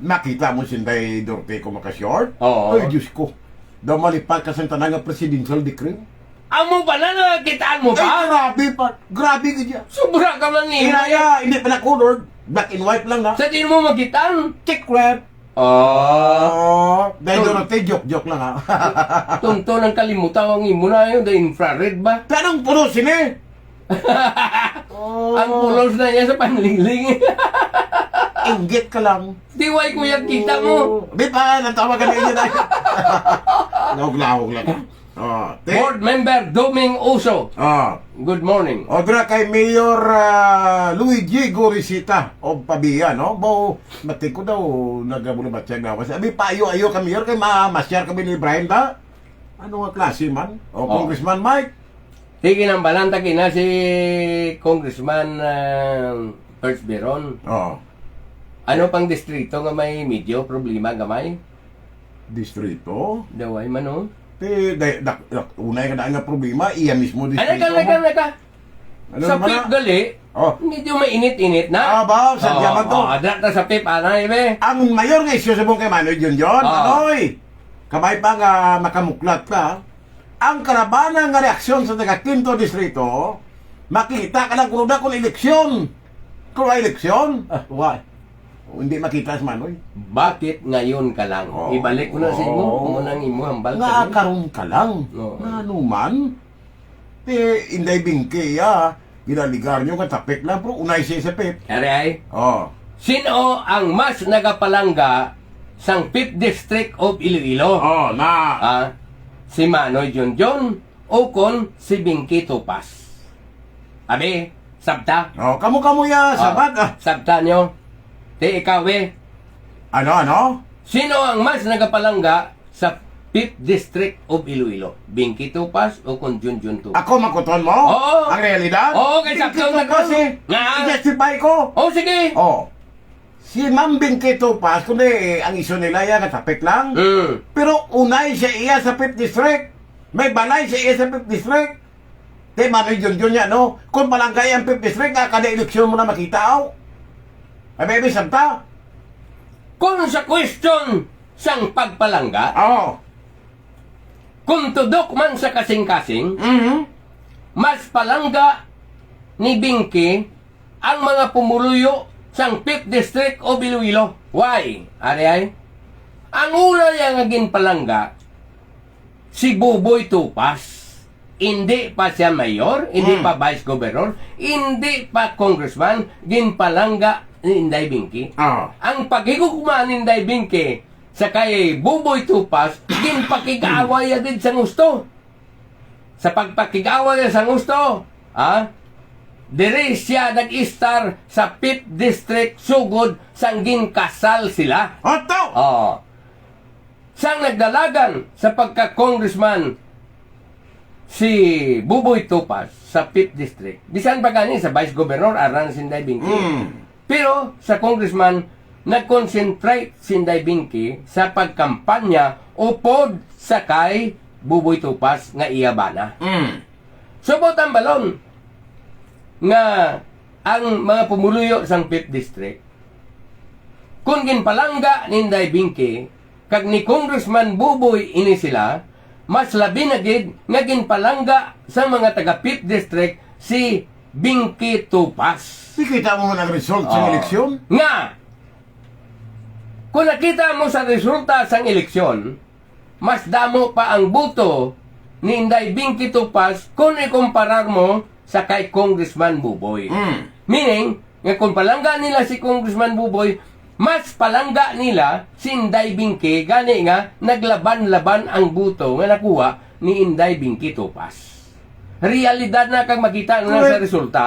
S2: Nakita mo si Inday Dorothy ko makashort?
S1: Oo.
S2: Ay, Diyos ko. Daw malipat ka sa tanang presidential decree.
S1: Amo pa na, nakitaan mo
S2: Ay,
S1: pa?
S2: grabe pa. Grabe ka dyan.
S1: Sobra ka man ni.
S2: Inaya, hindi pa na-colored. Black and white lang na.
S1: Sa din mo magitan?
S2: Check red. Dahil Dorothy, joke-joke lang ha.
S1: Tungto ng kalimutan ang imo na yun, the infrared ba?
S2: Tanong puro sini.
S1: Ang pulos na niya sa panlingling.
S2: Inggit ka lang.
S1: Diway kuya kita mo.
S2: Di pa, natawa ka na inyo tayo. Nahog lang.
S1: Board member Doming Uso. Good morning.
S2: Odra kay Mayor Luigi Gorisita o Pabia, no? Bo, mati ko daw nagabulo ba siya gawas. Abi payo-ayo ka Mayor kay masyar kami ni Brian ba? Ano nga klase man? Congressman Mike.
S1: Sige nang balanta kina si Congressman First Beron. Ano pang distrito nga may medyo problema gamay?
S2: Distrito?
S1: Daway man oh.
S2: Unay ka na nga problema, iya mismo distrito.
S1: Ano sa
S2: naman
S1: PIP
S2: na?
S1: gali, medyo mainit-init na.
S2: Ba, sadya man to.
S1: Adra sa PIP, anay be.
S2: Ang mayor nga isyo sa buong kay Manoy John. Manoy, kamay pa nga makamuklat ka. Ang karabanan nga reaksyon sa taga-Quinto Distrito, makita ka lang kung eleksyon. Kung eleksyon? Why? Hindi makita si Manoy.
S1: Bakit ngayon ka lang? Ibalik ko na sa imo, kung nang imo hambal
S2: nga karon ka lang. Nga naman. Inday bingke ginaligar nyo nga tapik lang, pero unay siya sa pip.
S1: Aray? Sino ang mas nagapalangga sang 5th District of Iloilo? Si Manoy Junjun o kon si Binky Tupas? Abi, sabta?
S2: Kamu ya, sabat.
S1: Sabta nyo? Ikaw
S2: Ano?
S1: Sino ang mas nagapalangga sa 5th District of Iloilo? Binky Tupas o kung Junjun Tupas?
S2: Ako makuton mo?
S1: Oo.
S2: Ang realidad?
S1: Oo, kay sakto na
S2: kasi. I-justify ko.
S1: Sige.
S2: Si Ma'am Binky Tupas, kundi ang iso nila yan, katapik lang. Pero unay siya iya sa 5th District. May balay siya iya sa 5th District. Manoy Junjun niya, no? Kung palanggay ang 5th District, kada eleksyon mo na makita, Ay, baby, sabta?
S1: Kung sa question sang pagpalangga, kung tudok man sa kasing-kasing, mas palangga ni Binky ang mga pumuluyo sang 5th District o Iloilo. Why? Ari? Ang una niya nga ginpalangga, si Buboy Tupas. Hindi pa siya mayor, hindi pa vice governor, hindi pa congressman, ginpalangga ni Inday Binky. Ang paghigugma ni Inday Binky sa kay Buboy Tupas, ginpakigaway din sa gusto. Sa pagpakigaway sa gusto, dire siya nag-star sa 5th District sugod sang ginkasal sila. Sang nagdalagan sa pagka-congressman si Buboy Tupas sa 5th District. Bisan pa gani sa Vice Governor aran si Inday Binky. Pero sa congressman, nag-concentrate si Inday Binky sa pagkampanya upod sa kay Buboy Tupas nga iyabana. Subot ang balon nga ang mga pumuluyo sang 5th District, kung ginpalangga ni Inday Binky, kag ni Congressman Buboy ini sila, mas labi na gid nga ginpalangga sa mga taga 5th District si Binky Tupas.
S2: Kita mo ng result sa eleksyon?
S1: Nga, kung nakita mo sa resulta sa eleksyon, mas damo pa ang buto ni Inday Binky Tupas kung ikumparar mo sa kay Congressman Buboy. Meaning, nga kung palangga nila si Congressman Buboy, mas palangga nila si Inday Binky, gani nga naglaban-laban ang buto nga nakuha ni Inday Binky Tupas. Realidad na kag makita na sa resulta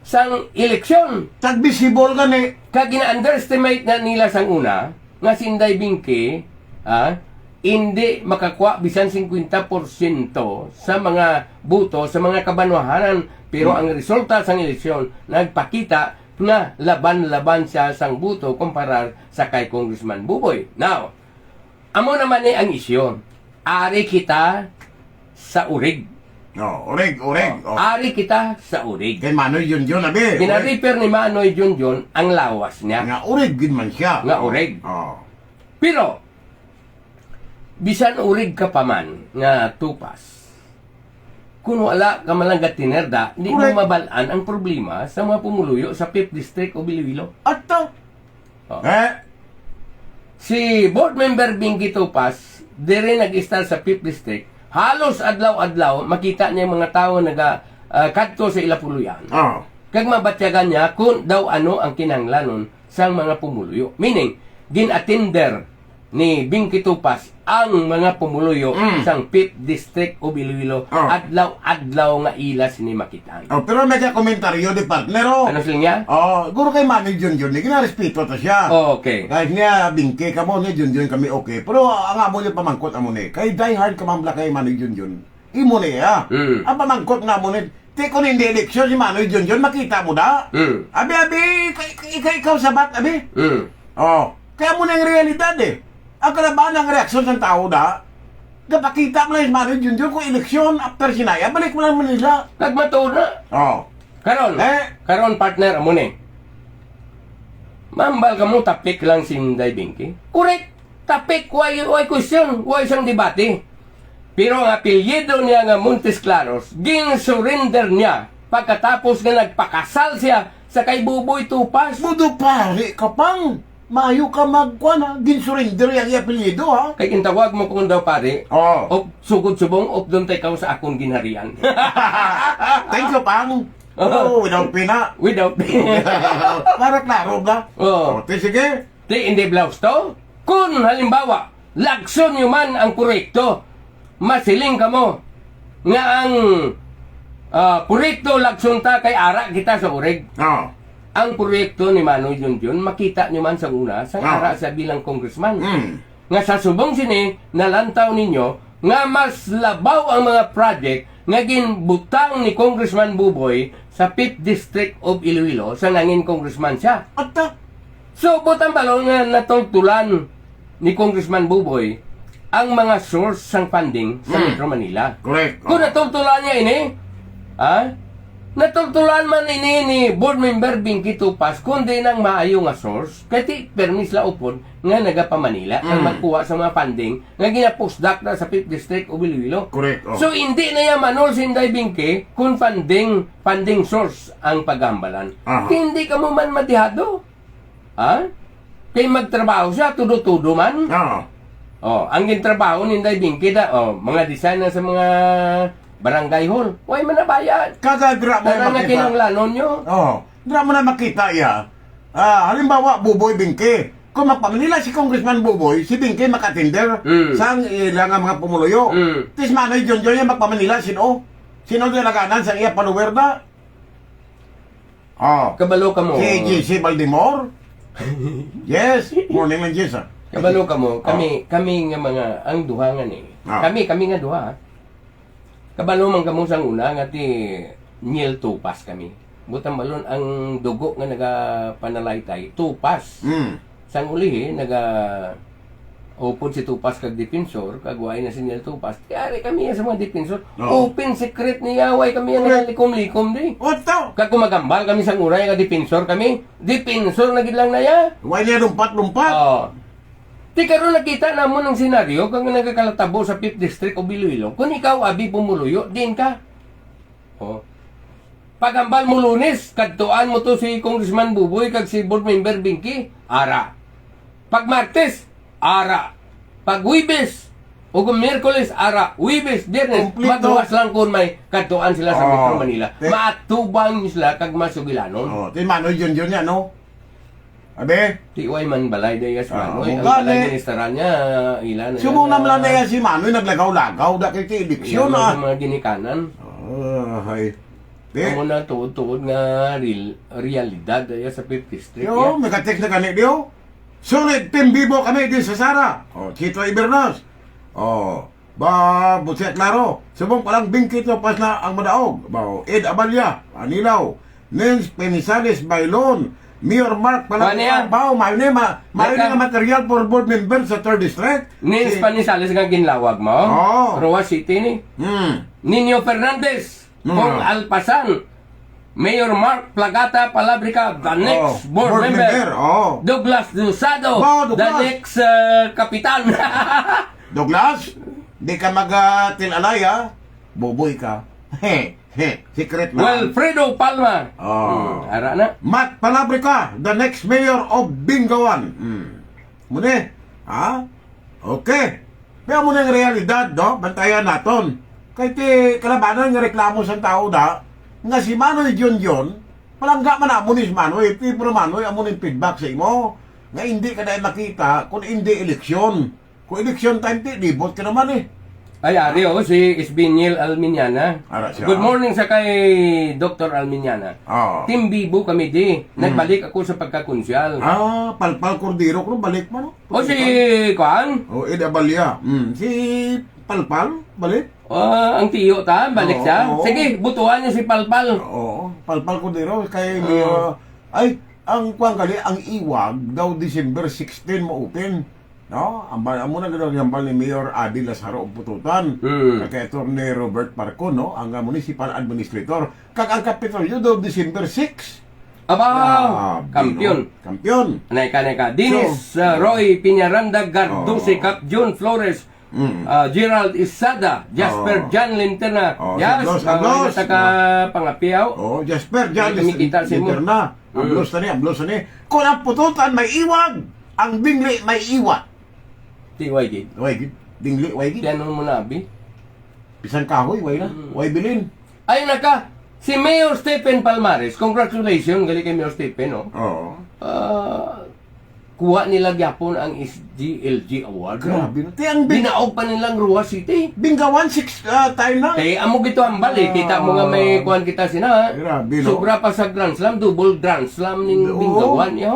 S1: sang eleksyon.
S2: Tag-visible gani.
S1: Kag gina-underestimate na nila sang una nga si Inday Binky hindi makakuha bisan 50% sa mga buto, sa mga kabanwahanan. Pero ang resulta sang eleksyon, nagpakita na laban-laban siya sang buto kumparar sa kay Congressman Buboy. Now, amo naman ang isyo. Ari kita sa urig.
S2: Urig.
S1: Ari kita sa urig.
S2: Kay Manoy Junjun, abi.
S1: Gina-repair ni Manoy Junjun ang lawas niya.
S2: Nga urig, gin man siya.
S1: Nga urig. Pero, bisan urig ka pa man nga Tupas, kung wala ka malanggat tinerda, hindi mo mabalaan ang problema sa mga pumuluyo sa 5th District o Iloilo.
S2: Ato.
S1: Si board member Binky Tupas, di rin nag-start sa 5th District, halos adlaw-adlaw, makita niya yung mga tao kadto sa Ilapuluyan. Kag mabatyagan niya kung daw ano ang kinanglanon sa mga pumuluyo. Meaning, gin-attender ni Binky Tupas ang mga pumuluyo sang 5th District o Iloilo adlaw-adlaw nga ilas ni makitaan.
S2: Pero may komentaryo di partner.
S1: Ano sila niya?
S2: Guro kay Manoy Junjun, ginarespeto ta siya.
S1: Okay.
S2: Kahit niya Binky kamo ni Junjun kami okay. Pero ang amo niya pamangkot amo ni. Kay die hard ka mamla kay Manoy Junjun. Imo ni Ang pamangkot nga mo ni. Te kung hindi eleksyon si Manoy Junjun, makita mo da. Abi, ikaw sabat, abi. Kaya mo na yung realidad Ang kalaban ng reaksyon ng tao napakita mo lang yung Manoy Junjun kung eleksyon after sinaya, balik mo lang Manila.
S1: Nagmatuod na. Karon partner mo ni. Mambal ka mo, tapik lang si Inday Binky. Correct. Tapik, why question, why isang debate. Pero ang apelyido niya nga Montes Claros, gin-surrender niya pagkatapos nga nagpakasal siya sa kay Buboy Tupas.
S2: Budo pare ka pang. Mayo ka gin-surrender yung apelyido
S1: Kay intawag mo kung daw pare, op sugod subong, op doon tayo sa akong ginharian.
S2: Thank you, pang. Without pina.
S1: Without pina.
S2: Para klaro ba? Sige.
S1: Hindi blouse to. Kung halimbawa, lakson nyo man ang proyekto, masiling ka mo nga ang proyekto lakson ta kay ara kita sa urig. Ang proyekto ni Manoy Junjun, makita nyo man sa una, sa ara sa bilang congressman. Nga sa subong sini, nalantaw ninyo, nga mas labaw ang mga project nga ginbutang ni Congressman Buboy sa 5th District of Iloilo sa nangin congressman siya. So, butang balon nga natultulan ni Congressman Buboy ang mga source sang funding sa Metro Manila.
S2: Correct.
S1: Kung natultulan niya ini, natultulan man ini ni board member Binky Tupas kundi nang maayo nga source kati permis la upod nga naga pa Manila ang magkuha sa mga funding nga gina-postdoc na sa 5th District o Iloilo.
S2: Correct.
S1: So hindi na yan manol si Inday Binky kung funding source ang paggambalan. Hindi ka mo man madihado. Kay magtrabaho siya tudo-tudo man. Ang gintrabaho ni Inday Binky mga design sa mga barangay hall. Huwag man nabayad.
S2: Kagadra mo na makita.
S1: Kinanglanon nyo.
S2: Dra mo na makita halimbawa, Buboy Binky. Kung magpamanila si Congressman Buboy, si Binky makatinder sa ilang mga pumuluyo. Tis Manoy Junjun yung magpamanila, sino nilaganan sa iya follower na?
S1: Kabalo ka mo.
S2: Si JC Baldimore? Yes. Morning lang, Jess.
S1: Kabalo ka mo. Kami nga mga, ang duha nga ni. Kami nga duha. Kabalo man kamo sang una nga ti Niel Tupas kami. Butang balon ang dugo nga nagapanalaitay Tupas. Sang uli naga upod si Tupas kag defensor kag way na si Niel Tupas. Kaya kami sa mga defensor, open secret niya way kami nga likom-likom di.
S2: Oto.
S1: Kag kumagambal kami sang uray nga defensor kami. Defensor na gid lang na ya.
S2: Way niya lumpat-lumpat.
S1: Di karon nakita namon ang senaryo kung nagkakalatabo sa 5th District o Iloilo. Kung ikaw abi pumuluyo, din ka. Pagambal mo Lunes, kadtuan mo to si Congressman Buboy kag si board member Binky, ara. Pag Martes, ara. Pag Huwebes, O kung Miyerkules, ara, Wibes, Biyernes,
S2: Kompleto.
S1: magluwas lang kung may katuan sila sa
S2: Oo.
S1: Metro Manila.
S2: Te-
S1: Maatubang sila kag masugilanon.
S2: Oh, ti Manoy yun yan, no? Abe,
S1: Tiway man balay daya si
S2: Oo,
S1: Manoy. Ang
S2: gani.
S1: balay ministaran niya, ilan.
S2: subong naman lang na yan si Manoy naglagaw-lagaw, dahil ti eleksyon,
S1: Sa
S2: ah.
S1: mga ginikanan.
S2: Ay. Di,
S1: Amo na tuod-tuod nga realidad daya sa 50th Street.
S2: yo, may katek na kanit, yo. Sulit, Team Bibo kami din sa Sara. Oh, Chito Ibernas. Oh, ba, buset klaro. Subong palang bingkit no pas na ang madaog. Ba, Ed Abalya, Anilaw, Nins Penisales Bailon, Mayor Mark palang
S1: Ano yan?
S2: bao, mayo nga material for board member sa 3rd District.
S1: Nils Panisales nga ginlawag mo.
S2: Oo.
S1: Roa City ni. Nino Fernandez. Pong Alpasan. Mayor Mark Plagata Palabrica, the next board member.
S2: Oh.
S1: Douglas Dusado,
S2: Wow,
S1: the
S2: Douglas.
S1: next kapitan.
S2: Douglas, di ka mag-tilalaya, boboy ka. Secret na.
S1: Wilfredo Palma.
S2: Oh.
S1: Ara na.
S2: Matt Palabrica, the next mayor of Bingawan. Muna, ha? Okay. Pero muna yung realidad, no? Bantayan naton. Kahit kalabanan nga reklamo sa tao da, nga si Manoy John, palangga man amo ni si Manoy, pero Manoy amo ni feedback sa imo. Nga hindi ka dahil makita kung hindi eleksyon. Kung eleksyon time, libot ka naman eh.
S1: Ay, ari si Isbiniel Alminiana.
S2: Ara siya.
S1: Good morning sa kay Dr. Alminiana.
S2: Oh.
S1: Team Bibo kami di. Nagbalik ako sa pagkakonsyal.
S2: Palpal Cordero, kung balik mo, no?
S1: O si Kuan?
S2: O, Ed Abalya. Si Palpal, balik?
S1: Ang tiyo ta, balik
S2: Oo,
S1: siya.
S2: oo.
S1: Sige, butuhan niya si Palpal.
S2: Oo, Palpal Cordero, kay
S1: Oo.
S2: ay, ang kuwang kali, ang iwag, daw December 16 mo open. No? Ang amo na gano'n yung ni Mayor Adi Lazaro ang pututan. Kay Atty. Robert Parco, no? Ang municipal administrator. Kag ang Kapitolyo daw December 6.
S1: Aba, kampiyon.
S2: Kampiyon.
S1: Neka. Dinis Roy Piñaranda,
S2: Oo.
S1: Garduce Cap, John Flores, Gerald Isada, Jasper
S2: Oo.
S1: Jan Lintena.
S2: Oo,
S1: Yes,
S2: Sablos.
S1: mga ka pangapiyaw.
S2: Oh, Jasper, dyan,
S1: May kumikita si mo.
S2: na. Amblos na ni. Kung ang pututan may iwag, ang dingli may iwag.
S1: Tiway gid.
S2: Way, dingli, way,
S1: Piano mo na, Abi.
S2: pisang kahoy, way na. Way bilin.
S1: Ay, naka, si Mayor Stephen Palmares, congratulations, gali kay Mayor Stephen, no?
S2: Oo.
S1: Kuha nila gyapon ang SGLG Award.
S2: Grabe na. Ti ang
S1: Binaog pa nilang Rua City.
S2: Bingawan 6 time na.
S1: Kaya amo gito ang bali, kita mo nga may kuhan kita sina.
S2: Grabe, no?
S1: Sobra pa sa Grand Slam, double Grand Slam ning
S2: Oo.
S1: Bingawan, yo.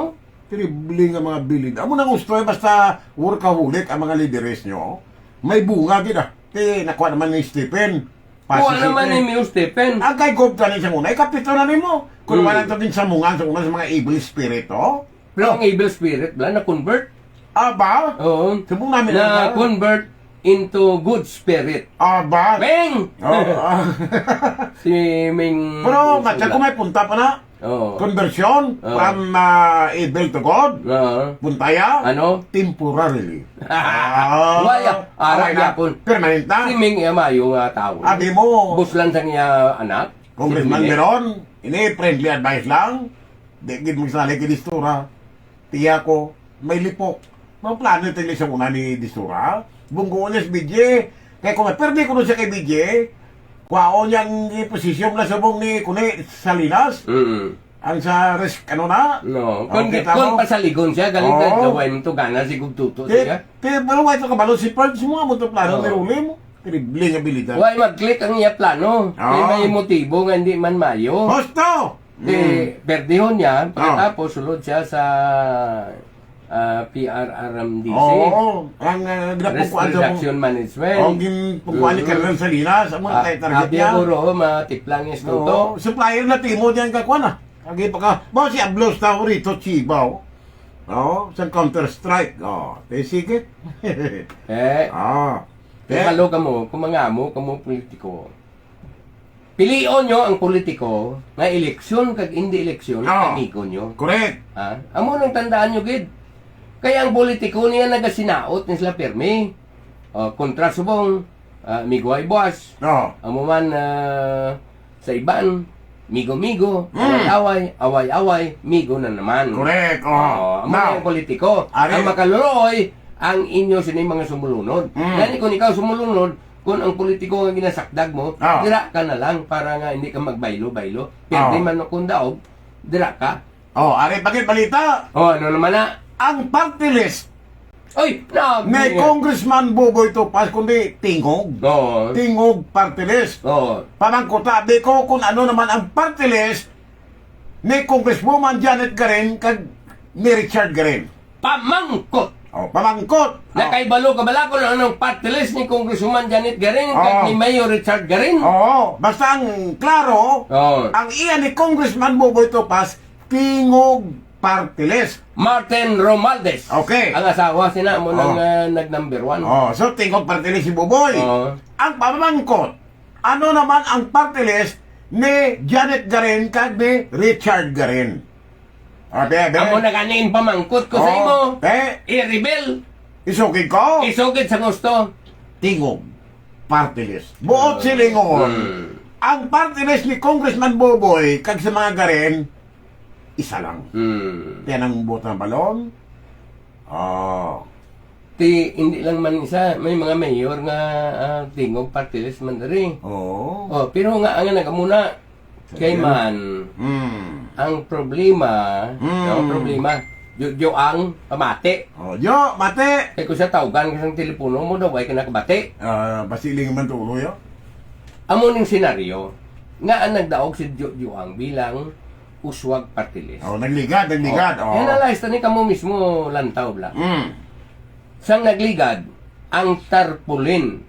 S2: Tribling ang mga bilid. Amo nang gusto basta workaholic ang mga leaders nyo. May bunga gid ah. Ti nakuha naman ni Stephen.
S1: Kuha naman ni Mayor Stephen.
S2: Ang kay Gob tanin sa muna, ikapito na nimo. Kung
S1: Hmm.
S2: wala to din sa mungan sa mga evil spirit, oh.
S1: Pero ang evil spirit, bala, na-convert.
S2: Aba?
S1: Oo.
S2: Subong namin na.
S1: Na-convert into good spirit.
S2: Aba?
S1: Ming!
S2: Oh,
S1: Si Ming...
S2: Pero matya ko may punta pa na.
S1: Oo.
S2: Conversion
S1: Oo.
S2: from evil to God.
S1: Oo.
S2: Puntaya.
S1: Ano?
S2: Temporarily.
S1: Waya. Ara
S2: okay na.
S1: yapon.
S2: Permanent na.
S1: Si Ming Yamayo nga tao.
S2: Abi mo.
S1: Buslan sa niya anak.
S2: Congressman
S1: Si Ming.
S2: Meron. Ini friendly advice lang. Di gid mo sa lagi distura. Tiya ko. May lipok. Mga plano ito sa una ni distura. Bunggoon niya si BJ. Kaya kung perdi ko nun siya kay BJ, kwao niyang posisyon na subong ni Kune Salinas. Ang sa risk, ano na?
S1: No. Kung
S2: kita
S1: kung
S2: mo?
S1: pasaligon siya, galing
S2: Oo.
S1: ka gawin to gana si Gugtuto siya.
S2: Pero why ito kabalo si Pards mo, mo ito plano
S1: Oo.
S2: ni Ruli mo. Tribling abilidad.
S1: Why mag-click ang iya plano? Kaya may motibo nga hindi man mayo.
S2: Hosto!
S1: Perdihon niya, pagkatapos sulod siya sa PRRMDC.
S2: Oo. Ang
S1: Risk
S2: ginapukuan sa
S1: Reduction Management.
S2: O, ginpukuan ni Colonel Salinas. Ang mga tayo target
S1: Happy
S2: niya.
S1: ako ro, matiplang yung stuto.
S2: Oo. Supplier na timo diyan ka kuan ah. Agi pa ka. Ba si Ablos tao rito Chibaw. Oh, sa Counter Strike. Oh, sige. Ah.
S1: Kalo ka mo, kung mga amo, kamo politiko. Pilion nyo ang politiko na eleksyon kag hindi eleksyon, amigo nyo.
S2: Correct.
S1: Ha? Amo nang tandaan nyo, gid. Kaya ang politiko niya nagasinaot ni sila permi. Kontra subong, amigo ay boss.
S2: No.
S1: Amo man sa iban, migo-migo, away-away, away-away, migo na naman.
S2: Correct. Oh.
S1: Amo
S2: Now,
S1: ang politiko.
S2: Ari-
S1: Ang makaluloy, ang inyo sini mga sumulunod. Gani kung ikaw sumulunod, kung ang politiko nga ginasakdag mo, dira ka na lang para nga hindi ka magbaylo-baylo. Pero di man kung daog, dira ka.
S2: Ari pagit balita.
S1: Ano naman na?
S2: Ang party list
S1: Oy,
S2: may Congressman Buboy Topas kundi tingog. Tingog party list. Pamangkota, di ko kung ano naman ang party list ni Congresswoman Janet Garin kag ni Richard Garin.
S1: Pamangkot.
S2: Pamangkot.
S1: Nakaibalo ka bala kung anong party list ni Congresswoman Janet Garin kag ni Mayor Richard Garin?
S2: Basta ang klaro, ang iyan ni Congressman Buboy Topas, tingog party list.
S1: Martin Romualdez.
S2: Okay.
S1: Ang asawa sina mo nang nag-number 1.
S2: So tingog party list si Buboy. Ang pamangkot, ano naman ang party list ni Janet Garin kag ni Richard Garin?
S1: Amo na kanin pamangkot ko sa imo. I-rebel.
S2: Isukid ko.
S1: Isukid sa gusto.
S2: Tingog party list. Buot silingon. Ang party list ni Congressman Buboy kag sa mga Garin, isa lang. Yan ang buot ng balon.
S1: Hindi lang man isa. May mga mayor nga tingog party list man diri. Pero nga ang nagamuna kay man ang problema, Jo ang pamati.
S2: Jo, mate.
S1: Kaya kung siya tawagan ka sa telepono mo daw, ay ka nakabati.
S2: Basiling man tuloy,
S1: Amo ning senaryo, nga ang nagdaog si Jo ang bilang uswag party list.
S2: Nagligad.
S1: Analyze ta ni kamo mismo lantaw bla. Sang nagligad, ang tarpaulin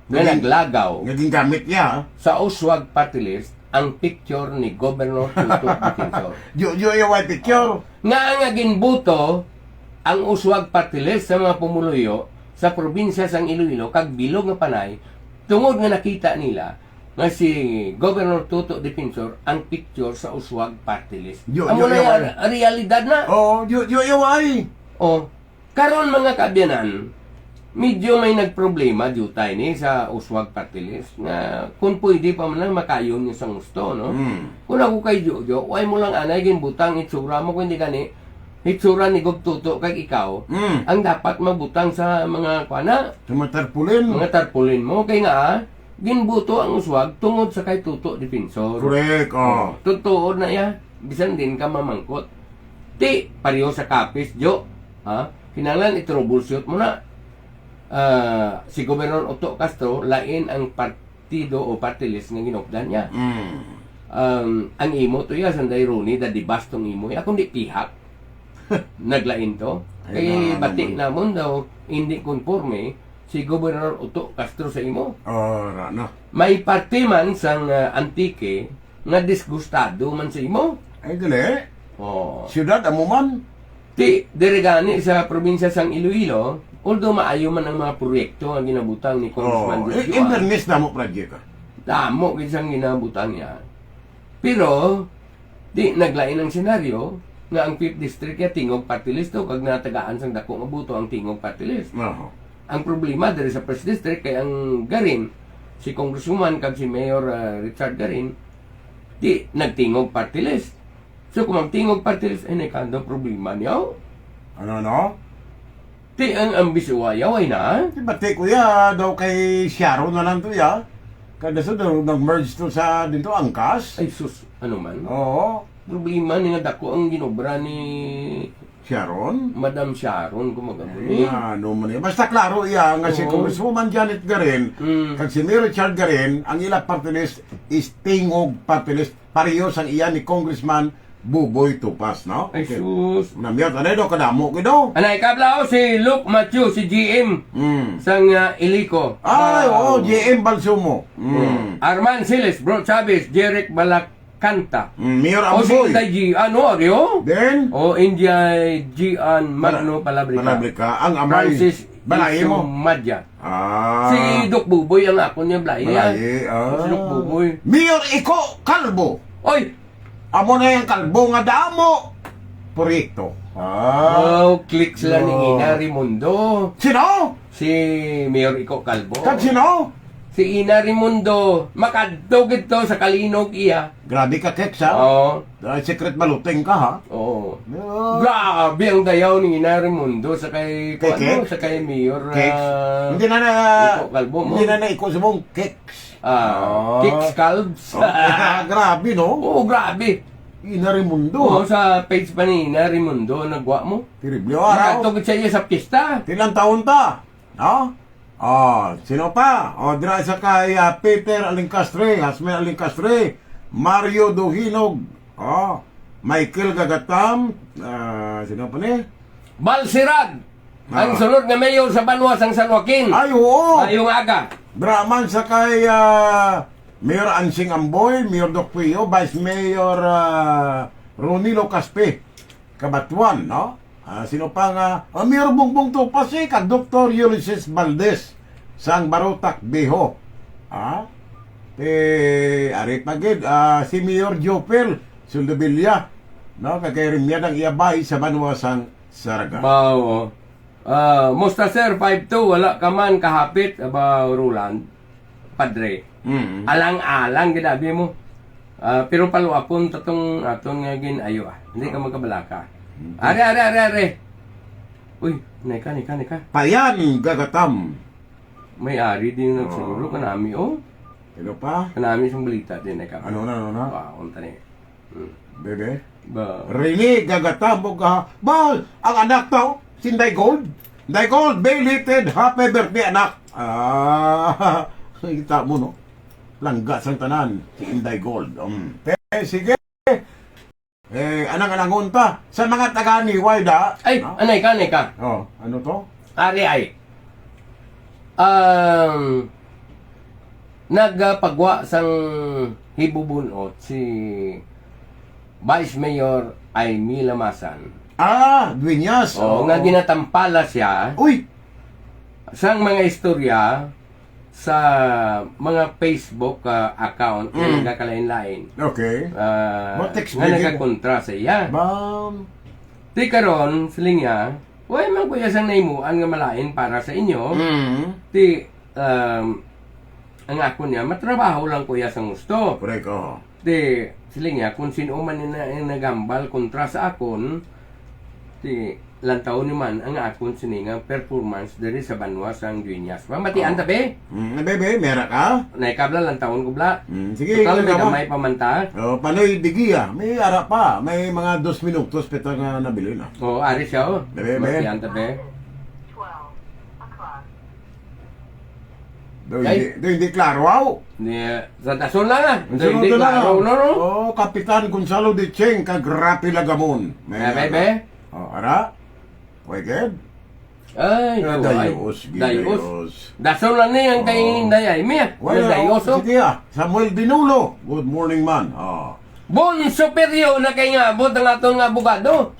S1: na naglagaw
S2: naging gamit niya.
S1: Sa uswag party list, ang picture ni Governor Tuto Dipensor.
S2: Yung white picture.
S1: Nga ginbuto ang uswag party list sa mga pumuluyo sa probinsya sang Iloilo kag bilog nga panay tungod nga nakita nila nga si Governor Tuto Dipensor ang picture sa uswag party list. Amo na yung realidad na. Karon mga kabyanan, medyo may nagproblema jutay ni sa uswag party list nga kung pwede pa man lang makayon yung sang gusto, no? Kung ako kay Jojo, why mo lang anay ginbutang itsura mo kundi gani itsura ni Gog Tuto kag ikaw ang dapat mabutang sa mga kuana,
S2: sa mga
S1: tarpaulin mo kay nga ginbuto ang uswag tungod sa kay Tuto Dipensor.
S2: Correct.
S1: Totoo na ya, bisan din ka mamangkot. Ti pareho sa kapis Jo, kinahanglan i-troubleshoot mo na. Si Gobernador Otto Castro lain ang partido o party list nga ginokdan niya. Ang imo to ya sanday Roni da dibastong imo ya kundi pihak naglain to kay bati namon daw hindi konforme si Gobernador Otto Castro sa imo. May parte man sang antike nga disgustado man sa imo.
S2: Ay gali. Siyudad amuman.
S1: Ti dirigani sa probinsya sang Iloilo, although maayo man ang mga proyekto ang ginabutang ni Congressman Jojo.
S2: Inverness na mo project ka.
S1: Damo kisang ginabutang niya. Pero di naglain ang senaryo nga ang 5th district ya tingog party list to kag natagaan sang dako nga buto ang tingog party list. Ang problema diri sa 1st district kay ang Garin, si Congresswoman kag si Mayor Richard Garin, di nagtingog party list. So kung ang tingog party list ay nakanda problema niyo. Ti ang ambisyo ayaw ay na.
S2: Bati kuya daw kay Sharon na lang to ya. Kada so daw nag-merge to sa dito angkas.
S1: Ay sus, ano man? Problema ni nga dako ang ginobra ni
S2: Sharon?
S1: Madam Sharon kumagamo.
S2: Ano man yan. Basta klaro iya nga si Congresswoman Janet Garin kag si Mayor Richard Garin ang ila party list is tingog party list pareho sang iya ni Congressman Buboy Topas, no?
S1: Ay sus.
S2: Namiyot ano do kadamo kido.
S1: Anay kablao si Luke Matthew si GM sang Ilico.
S2: GM Balsumo.
S1: Arman Siles, Bro Chavez, Jeric Balacanta.
S2: Mayor
S1: O si
S2: Amboy.
S1: Inday Ario?
S2: Then
S1: India Gian Magno Palabrica.
S2: Ang amay.
S1: Francis
S2: Balay mo.
S1: Madya. Si Doc Buboy ang ako niya Blay. Si Doc Buboy.
S2: Mayor Iko Calvo.
S1: Oy!
S2: Amo na yung kalbo nga damo. Proyekto.
S1: Click sila ni Ina Raimundo.
S2: Sino?
S1: Si Mayor Iko Calvo.
S2: Kag sino?
S1: si Ina Raimundo makadto gito sa kalinog iya.
S2: Grabe ka, Keks, ha?
S1: Oo.
S2: Dahil secret baluting ka, ha?
S1: Oo.
S2: Oh.
S1: Grabe ang dayaw ni Ina Raimundo sa kay
S2: Kay
S1: ano,
S2: Keks?
S1: sa kay Mayor
S2: Keks. Hindi na
S1: Iko Calvo mo.
S2: Hindi na iko sa mong Keks.
S1: Kicks Calves.
S2: Grabe, no?
S1: Oo, grabe.
S2: Ina Raimundo.
S1: Oo, sa page pa ni Ina Raimundo, nagwa mo.
S2: Terrible, araw.
S1: Nakatugod sa iya sa pista.
S2: Ilang taon ta? No? Sino pa? Dira sa kay Peter Alincastre, Hasmel Alincastre, Mario Duhinog, Michael Gagatam, sino pa ni?
S1: Balsirad. Ang sunod na mayor sa Banwas ang San Joaquin.
S2: Ay, oo!
S1: Ngayong aga.
S2: Braman sa kay Mayor Ansing Amboy, Mayor Doc Puyo, Vice Mayor Ronilo Caspe, Kabatuan, no? Sino pa nga? Mayor Bongbong Topasi, kag Dr. Ulysses Valdez, sang Barotac, Beho. Ari pagid, si Mayor Jopel Suldevilla, no? Kagay rin niya ng iabay sa Banwasang Saraga.
S1: Bao. Musta sir, 5'2", wala ka man kahapit, Roland, padre. Alang-alang, ginabi mo. Pero paluapon, tatong aton nga ginayo, hindi ka magkabalaka. Are. Uy, neka.
S2: Payan Gagatam.
S1: May ari din nagsulo, kanami,
S2: Sino pa?
S1: Kanami isang balita din, neka.
S2: Ano na?
S1: Wow, unta ni.
S2: Bebe?
S1: Ba,
S2: Rene Gagatam, Bal, ang anak tao, si Inday Gold. Inday Gold, belated happy birthday, anak. Kita mo, no? Langga sang tanan, si Inday Gold. Sige. Anang-anangon pa. Sa mga taga ni Wayda.
S1: ay, anay ka.
S2: Ano to?
S1: Ari ay. Nagpagwa sang hibubunot si Vice Mayor Aimee Lamasan.
S2: Dueñas.
S1: Nga ginatampala siya
S2: Uy!
S1: sang mga istorya sa mga Facebook account na nagkakalain-lain.
S2: Okay. What
S1: Nga
S2: explain?
S1: nagkakontra sa iya.
S2: Bam.
S1: Di karon siling niya, "Way man kuya sang naimuan nga malain para sa inyo." Di ang ako niya, matrabaho lang kuya sa gusto.
S2: Correct,
S1: Di siling niya, kung sino man na nagambal kontra sa akon, di lantaw ni man ang akon sininga performance diri sa Banwas ang Dueñas. Mamatian tabi.
S2: Bebe, mera ka?
S1: Naikabla lantawon ko bla.
S2: Sige,
S1: Total may
S2: ikaw mo.
S1: gamay pamanta.
S2: Panoy digiya. May ara pa. May mga 2 minutos pita nga nabili na.
S1: Ari siya
S2: Bebe.
S1: Matian tabi.
S3: 12 o'clock.
S2: Hindi klaro, wow.
S1: Ni sa dason lang
S2: Hindi
S1: Hindi klaro, no?
S2: Kapitan Gonzalo de Cheng kag Rapi Lagamon.
S1: Bebe.
S2: Ara? Weged?
S1: Ay,
S2: Dayos.
S1: Dayos. Dason lang ni ang kay Dayay Mia. Dayos.
S2: Sige Samuel Dinulo. Good morning, man.
S1: Bon superior na kay nga abot ang aton nga abogado.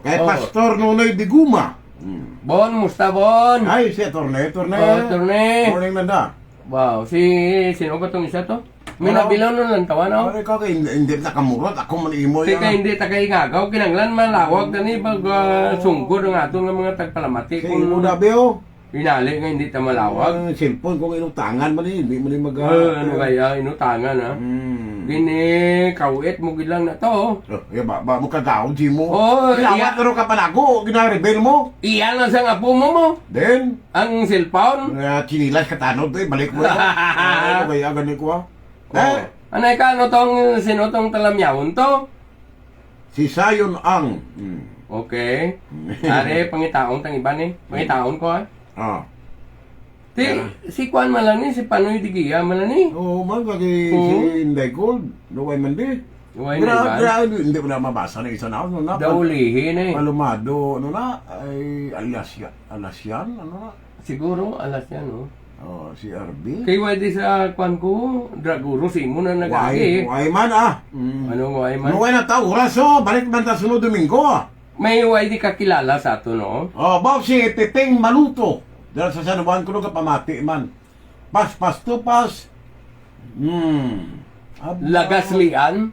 S2: Kay Pastor Nonoy Diguma.
S1: Bon, musta bon?
S2: Ay, si Torne.
S1: Torne.
S2: Morning, nanda.
S1: Wow, sino ba tong isa to? May nabilaw nun lang tawa, no?
S2: Pare ka kay hindi nakamurot. Ako man imo
S1: Tika hindi takay gagaw, kinanglan malawag na ni pag sungkod ang aton nga mga tagpalamati.
S2: Kay imo dabi,
S1: Pinali nga hindi ta malawag.
S2: Ang cellphone kung inutangan man hindi mo mag...
S1: Ano kaya, inutangan ha? Gini, kawit mo gilang na to.
S2: Ba mo kagaon si mo?
S1: Iya.
S2: Ilawat pero ka panago, gina-rebel mo.
S1: Iyan lang sa apo mo.
S2: Then,
S1: Ang cellphone.
S2: chinilas ka tanod balik mo. Ano kaya ganun ko
S1: Anay ka, ano tong, sino tong talamyawon to?
S2: Si Sayon Ang.
S1: Okay. Are, pangitaon tang iba ni. Pangitaon ko ha. Si Kwan malani, si Panoy Digia malani.
S2: Oo, man, kagi si Inday Gold. Luway man di.
S1: Huwag na iba.
S2: Hindi mo na mabasa ng isa na. Ano na?
S1: Daulihin eh.
S2: Palumado, ano na? Ay, Alasyan, ano na?
S1: Siguro, alas yan, no?
S2: Si RB.
S1: Kay Wadi sa Kwan ko, Draguro, simo na nag-agi.
S2: Why man
S1: Ano, why man?
S2: Luway na ta, oras balik man ta sunod Domingo
S1: May Wadi kakilala sa ato, no?
S2: Bob, si Pepeng Maluto. Dahil sa Sanuan ko nung kapamati man. Pas to pas.
S1: Lagaslian.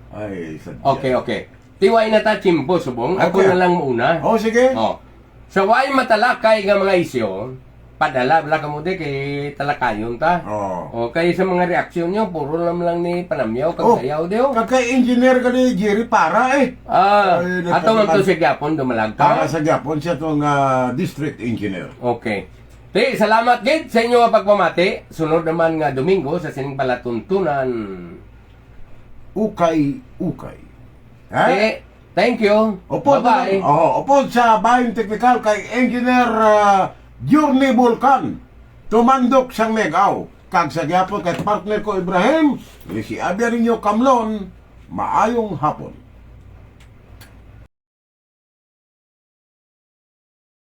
S2: Ay, sadya.
S1: Okay. Tiwai na ta, Chimpo, subong. Ako
S2: Okay.
S1: na lang muna.
S2: Sige.
S1: Sa way matalakay nga mga isyo, padala bala kamo di kay talakayon ta.
S2: Oh.
S1: O kay sa mga reaksyon nyo, puro lang ni panamyaw
S2: Oh.
S1: kag sayaw di oh.
S2: Kaka-engineer ka ni Jerry para eh. Ay,
S1: Ato man to sa Gyapon dumalag
S2: Para
S1: ka.
S2: sa Japon siya tong district engineer.
S1: Okay. Di, salamat gid sa inyo nga pagpamati. Sunod naman nga Domingo sa sining palatuntunan.
S2: Ukay.
S1: Eh, thank you.
S2: Opo,
S1: Bye-bye.
S2: opo sa bayong teknikal kay Engineer Journey Volcan. Tumandok siyang Megaw. Kag sa gyapon kay partner ko Ibrahim, si Abia ninyo Kamlon, maayong hapon.